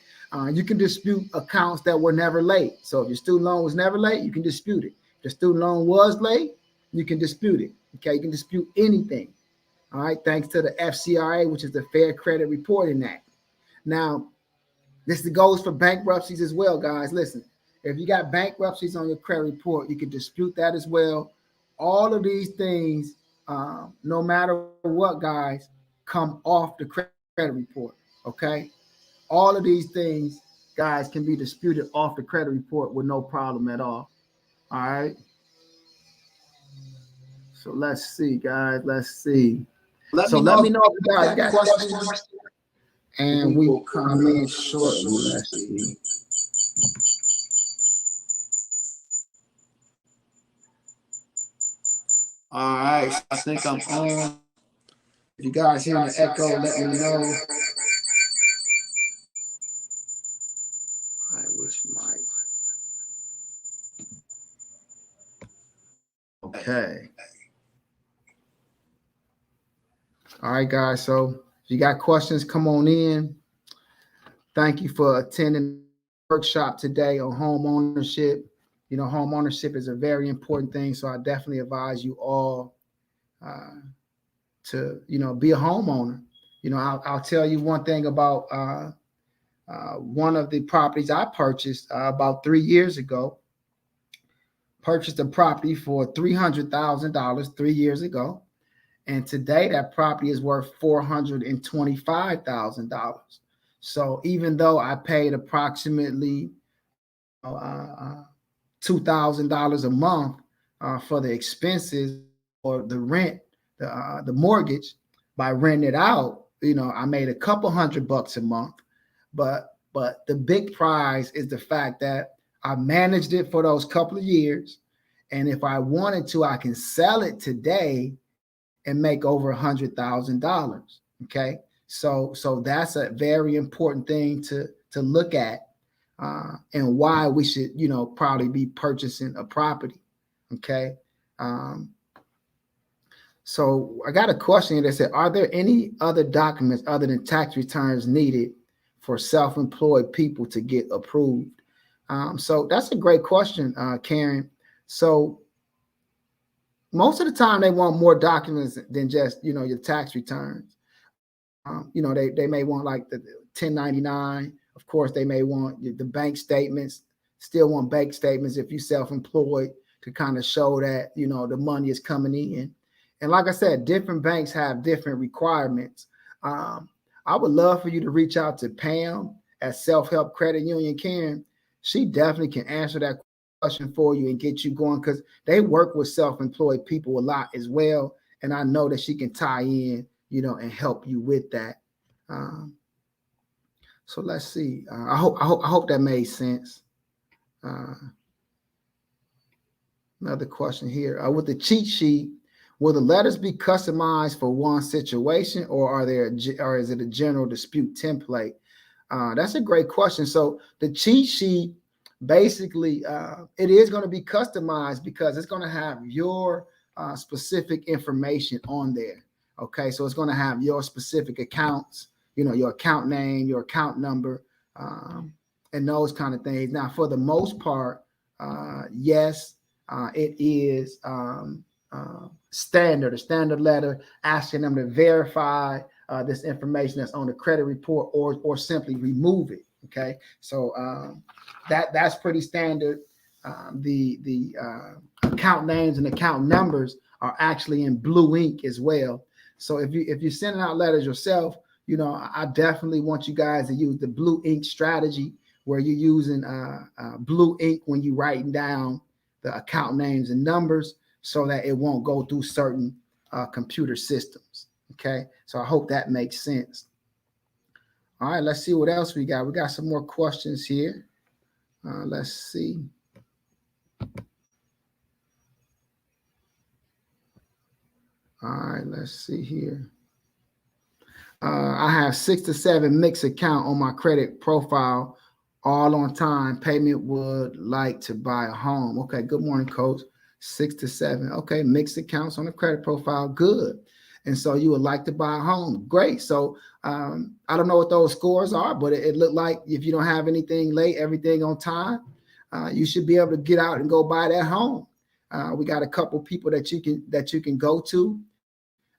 You can dispute accounts that were never late. So if your student loan was never late, you can dispute it. If the student loan was late, you can dispute it, okay? You can dispute anything. All right, thanks to the FCRA, which is the Fair Credit Reporting Act. Now, this goes for bankruptcies as well, guys. Listen, if you got bankruptcies on your credit report, you can dispute that as well. All of these things, no matter what, guys, come off the credit report, okay? All of these things, guys, can be disputed off the credit report with no problem at all. All right? So let's see, guys. Let's see. Let me know if you guys got questions, and we will come in shortly. Let's see. All right, so I think I'm on. If you guys hear the echo, let me know. All right, which mic? Okay. All right, guys. So if you got questions, come on in. Thank you for attending the workshop today on home ownership. You know, home ownership is a very important thing. So I definitely advise you all to, be a homeowner. I'll tell you one thing about one of the properties I purchased about 3 years ago. Purchased a property for $300,000 3 years ago. And today that property is worth $425,000. So even though I paid approximately $2,000 a month for the expenses or the rent, the mortgage, by renting it out, I made a couple $100 a month. But the big prize is the fact that I managed it for those couple of years. And if I wanted to, I can sell it today and make over $100,000. Okay. So that's a very important thing to look at and why we should, probably be purchasing a property. Okay. So I got a question that said, are there any other documents other than tax returns needed for self-employed people to get approved? So that's a great question, Karen. So most of the time they want more documents than just, your tax returns. They may want like the 1099. Of course, they may want the bank statements, still want bank statements if you're self-employed to kind of show that, the money is coming in. And like I said, different banks have different requirements. I would love for you to reach out to Pam at Self-Help Credit Union, Karen. She definitely can answer that question for you and get you going, because they work with self-employed people a lot as well. And I know that she can tie in, and help you with that. So let's see. I hope that made sense. Another question here. With the cheat sheet, will the letters be customized for one situation, or is it a general dispute template? That's a great question. So the cheat sheet, basically, it is going to be customized because it's going to have your specific information on there. Okay, so it's going to have your specific accounts, your account name, your account number, and those kind of things. Now, for the most part, yes, it is standard, a standard letter asking them to verify this information that's on the credit report, or simply remove it. Okay, so that's pretty standard. The account names and account numbers are actually in blue ink as well. So if you're sending out letters yourself, I definitely want you guys to use the blue ink strategy, where you're using blue ink when you're writing down the account names and numbers, so that it won't go through certain computer systems. Okay, so I hope that makes sense. All right, let's see what else we got. We got some more questions here. Let's see. All right, let's see here. I have 6 to 7 mixed account on my credit profile, all on time. Payment, would like to buy a home. Okay, good morning, Coach. 6 to 7. Okay, mixed accounts on the credit profile. Good. And so you would like to buy a home. Great. So I don't know what those scores are, but it looked like if you don't have anything late, everything on time, you should be able to get out and go buy that home. We got a couple people that you can go to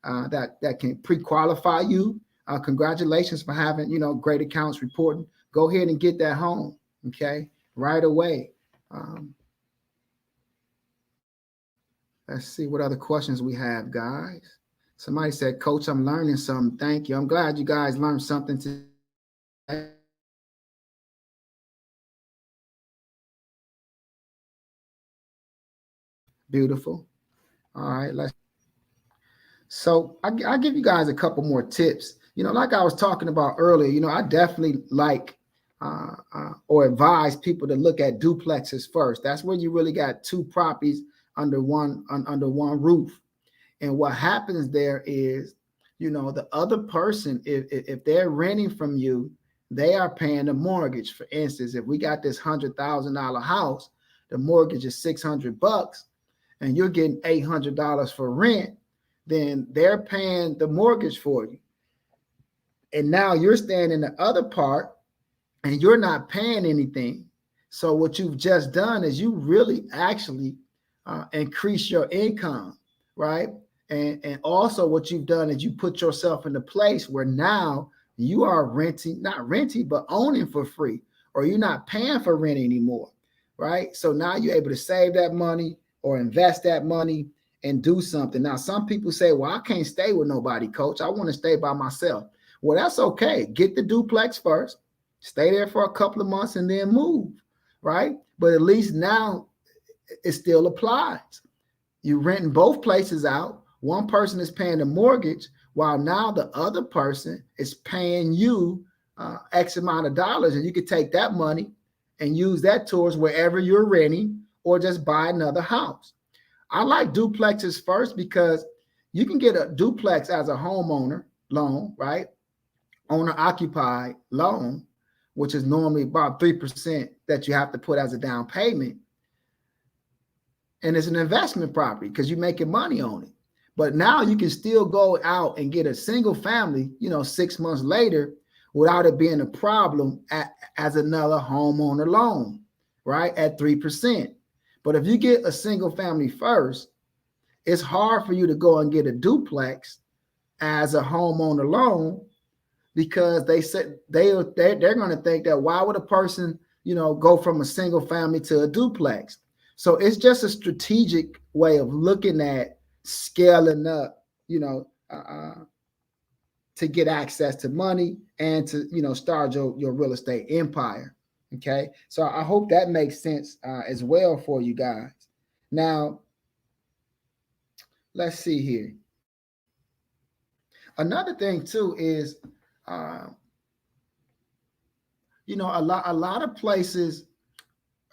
that can pre-qualify you. Congratulations for having, great accounts reporting. Go ahead and get that home. Okay, right away. Let's see what other questions we have, guys. Somebody said, Coach, I'm learning something. Thank you. I'm glad you guys learned something today. Beautiful. All right, so I'll give you guys a couple more tips. Like I was talking about earlier, I definitely like or advise people to look at duplexes first. That's where you really got two properties under one roof. And what happens there is, the other person, if they're renting from you, they are paying the mortgage. For instance, if we got this $100,000 house, the mortgage is $600, and you're getting $800 for rent, then they're paying the mortgage for you. And now you're staying in the other part and you're not paying anything. So what you've just done is you really actually increase your income, right? And also what you've done is you put yourself in a place where now you are not renting, but owning for free, or you're not paying for rent anymore, right? So now you're able to save that money or invest that money and do something. Now, some people say, well, I can't stay with nobody, Coach. I want to stay by myself. Well, that's okay. Get the duplex first, stay there for a couple of months, and then move, right? But at least now it still applies. You're renting both places out. One person is paying the mortgage, while now the other person is paying you X amount of dollars, and you could take that money and use that towards wherever you're renting, or just buy another house. I like duplexes first because you can get a duplex as a homeowner loan, right? Owner occupied loan, which is normally about 3% that you have to put as a down payment. And it's an investment property because you're making money on it. But now you can still go out and get a single family, 6 months later without it being a problem as another homeowner loan, right? At 3%. But if you get a single family first, it's hard for you to go and get a duplex as a homeowner loan because they said they're going to think that why would a person, go from a single family to a duplex? So it's just a strategic way of looking at scaling up, to get access to money and to, start your real estate empire. Okay. So I hope that makes sense as well for you guys. Now, let's see here. Another thing too is, a lot of places,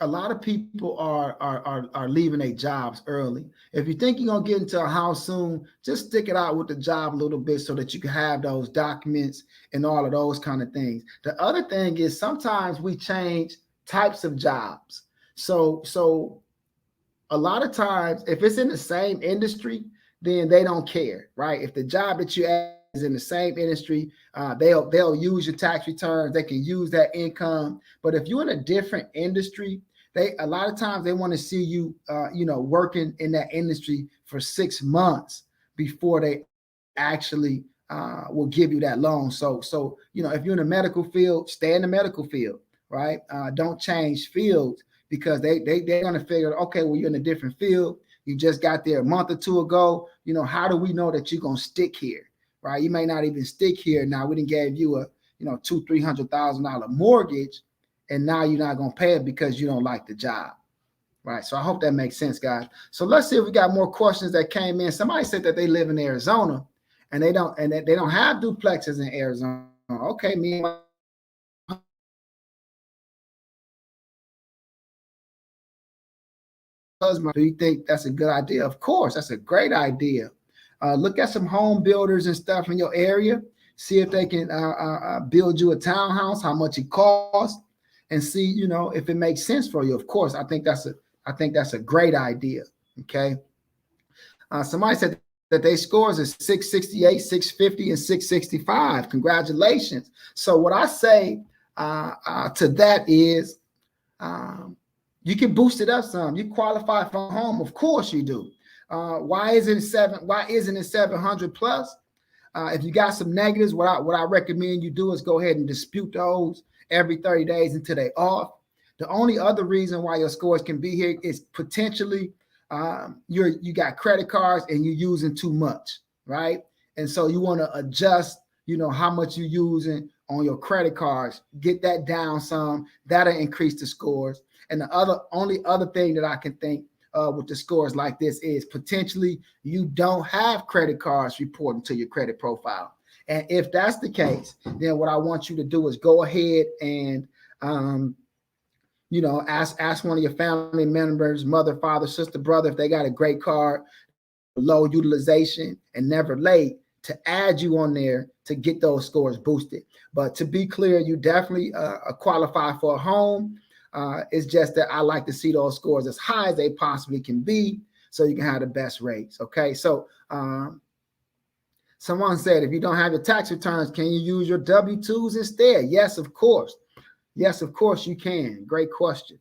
a lot of people are leaving their jobs early. If you think you're gonna get into a house soon, just stick it out with the job a little bit so that you can have those documents and all of those kind of things. The other thing is sometimes we change types of jobs. So a lot of times, if it's in the same industry, then they don't care, right? If the job that you have is in the same industry, they'll use your tax returns. They can use that income. But if you're in a different industry, a lot of times they want to see you, working in that industry for 6 months before they actually will give you that loan. So if you're in the medical field, stay in the medical field, right? Don't change fields because they're going to figure, okay, well, you're in a different field. You just got there a month or two ago. How do we know that you're going to stick here? Right? You may not even stick here. Now we didn't give you a, $200,000-$300,000 mortgage, and now you're not going to pay it because you don't like the job. Right. So I hope that makes sense, guys. So let's see if we got more questions that came in. Somebody said that they live in Arizona and they don't have duplexes in Arizona. Okay, me and my husband, do you think that's a good idea? Of course, that's a great idea. Look at some home builders and stuff in your area. See if they can build you a townhouse, how much it costs, and see, if it makes sense for you. Of course, I think that's a great idea. Okay. Somebody said that their scores is 668, 650, and 665. Congratulations. So what I say to that is, you can boost it up some. You qualify for home, of course you do. Why isn't it 700 plus? If you got some negatives, what I recommend you do is go ahead and dispute those every 30 days until they off. The only other reason why your scores can be here is potentially you got credit cards and you're using too much, right? And so you want to adjust, how much you're using on your credit cards. Get that down some. That'll increase the scores. And the only other thing that I can think with the scores like this is potentially you don't have credit cards reporting to your credit profile. And if that's the case, then what I want you to do is go ahead and, ask one of your family members, mother, father, sister, brother, if they got a great card, low utilization and never late, to add you on there to get those scores boosted. But to be clear, you definitely qualify for a home. It's just that I like to see those scores as high as they possibly can be so you can have the best rates. Okay. So someone said, if you don't have your tax returns, can you use your W-2s instead? Yes, of course. Yes, of course you can. Great question.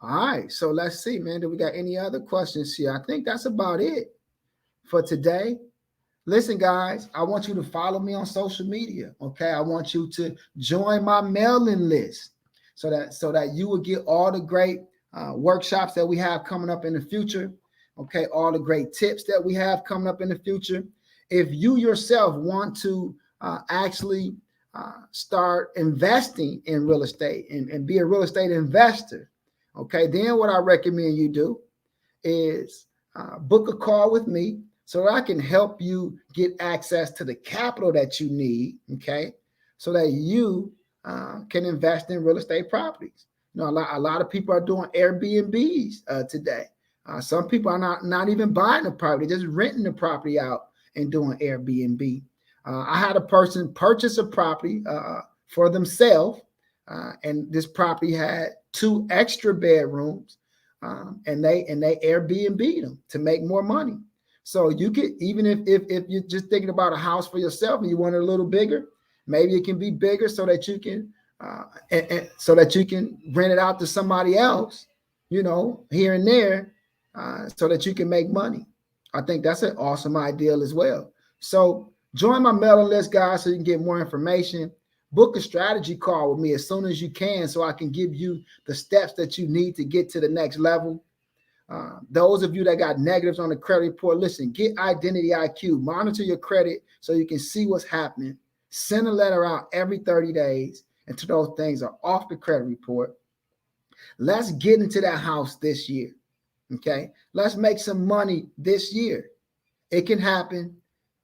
All right. So let's see, man. Do we got any other questions here? I think that's about it for today. Listen, guys, I want you to follow me on social media. Okay. I want you to join my mailing list. So that you will get all the great workshops that we have coming up in the future. Okay, all the great tips that we have coming up in the future. If you yourself want to actually start investing in real estate and be a real estate investor, okay, then what I recommend you do is book a call with me so that I can help you get access to the capital that you need, okay, so that you can invest in real estate properties. A lot of people are doing Airbnbs today. Some people are not even buying the property, just renting the property out and doing Airbnb. I had a person purchase a property for themselves, and this property had 2 extra bedrooms, and they Airbnb them to make more money. So you could, even if you're just thinking about a house for yourself and you want it a little bigger, maybe it can be bigger so that you can so that you can rent it out to somebody else, here and there, so that you can make money. I think that's an awesome ideal as well. So join my mailing list, guys, so you can get more information. Book a strategy call with me as soon as you can so I can give you the steps that you need to get to the next level. Those of you that got negatives on the credit report, listen, get Identity IQ. Monitor your credit so you can see what's happening. Send a letter out every 30 days until those things are off the credit report. Let's get into that house this year, okay? Let's make some money this year. It can happen.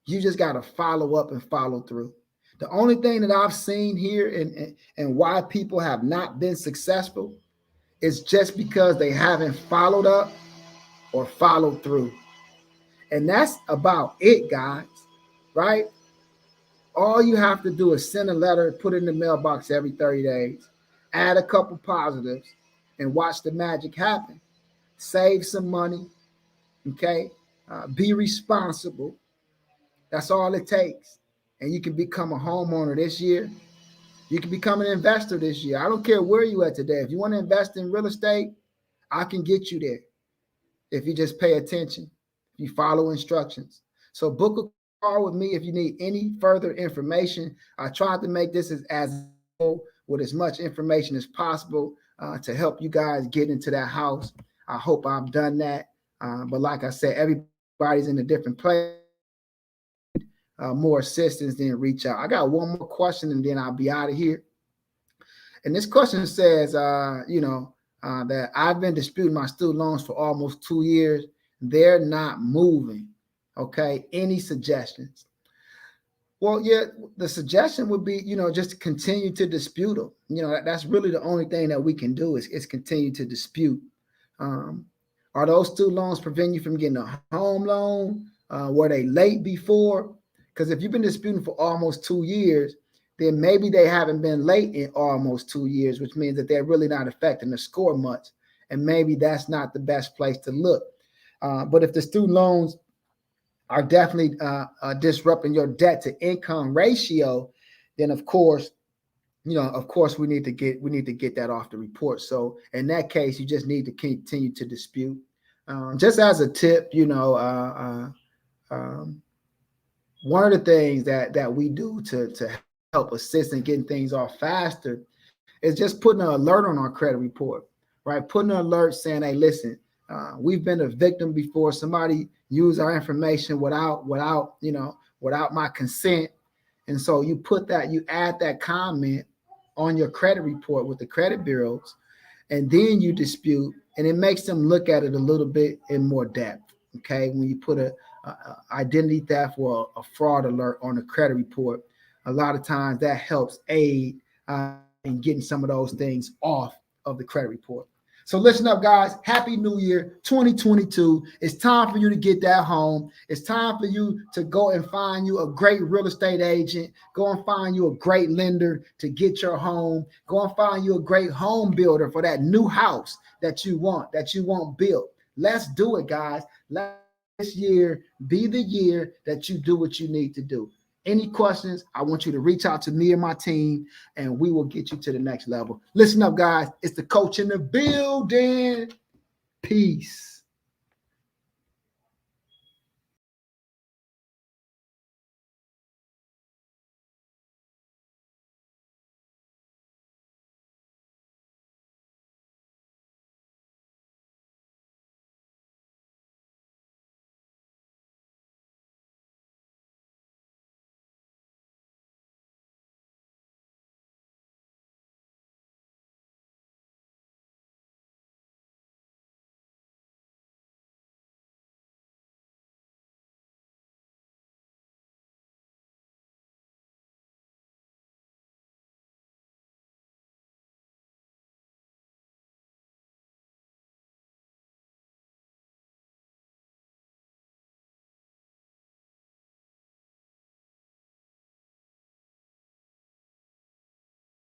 You just got to follow up and follow through. The only thing that I've seen here and why people have not been successful is just because they haven't followed up or followed through. And that's about it, guys, right? All you have to do is send a letter, put it in the mailbox every 30 days, add a couple positives, and watch the magic happen. Save some money, okay? Be responsible. That's all it takes. And you can become a homeowner this year. You can become an investor this year. I don't care where you at today. If you want to invest in real estate, I can get you there. If you just pay attention, if you follow instructions. So book a call with me if you need any further information. I tried to make this as with as much information as possible to help you guys get into that house. I hope I've done that. But like I said, everybody's in a different place. More assistance, then reach out. I got one more question and then I'll be out of here. And this question says, that I've been disputing my student loans for almost 2 years. They're not moving. Okay. Any suggestions? Well, yeah, the suggestion would be, just to continue to dispute them. That's really the only thing that we can do is continue to dispute. Are those student loans preventing you from getting a home loan? Were they late before? Because if you've been disputing for almost 2 years, then maybe they haven't been late in almost 2 years, which means that they're really not affecting the score much. And maybe that's not the best place to look. But if the student loans are definitely disrupting your debt to income ratio, then of course we need to get that off the report. So in that case, you just need to continue to dispute. Just as a tip, one of the things that we do to help assist in getting things off faster is just putting an alert on our credit report, right? Putting an alert saying, hey, listen, we've been a victim before. Somebody used our information without my consent. And so you add that comment on your credit report with the credit bureaus, and then you dispute, and it makes them look at it a little bit in more depth. Okay. When you put a identity theft or a fraud alert on the credit report, a lot of times that helps aid in getting some of those things off of the credit report. So listen up, guys. Happy New Year 2022. It's time for you to get that home. It's time for you to go and find you a great real estate agent. Go and find you a great lender to get your home. Go and find you a great home builder for that new house that you want built. Let's do it, guys. Let this year be the year that you do what you need to do. Any questions, I want you to reach out to me and my team, and we will get you to the next level. Listen up, guys. It's the coach in the building. Peace.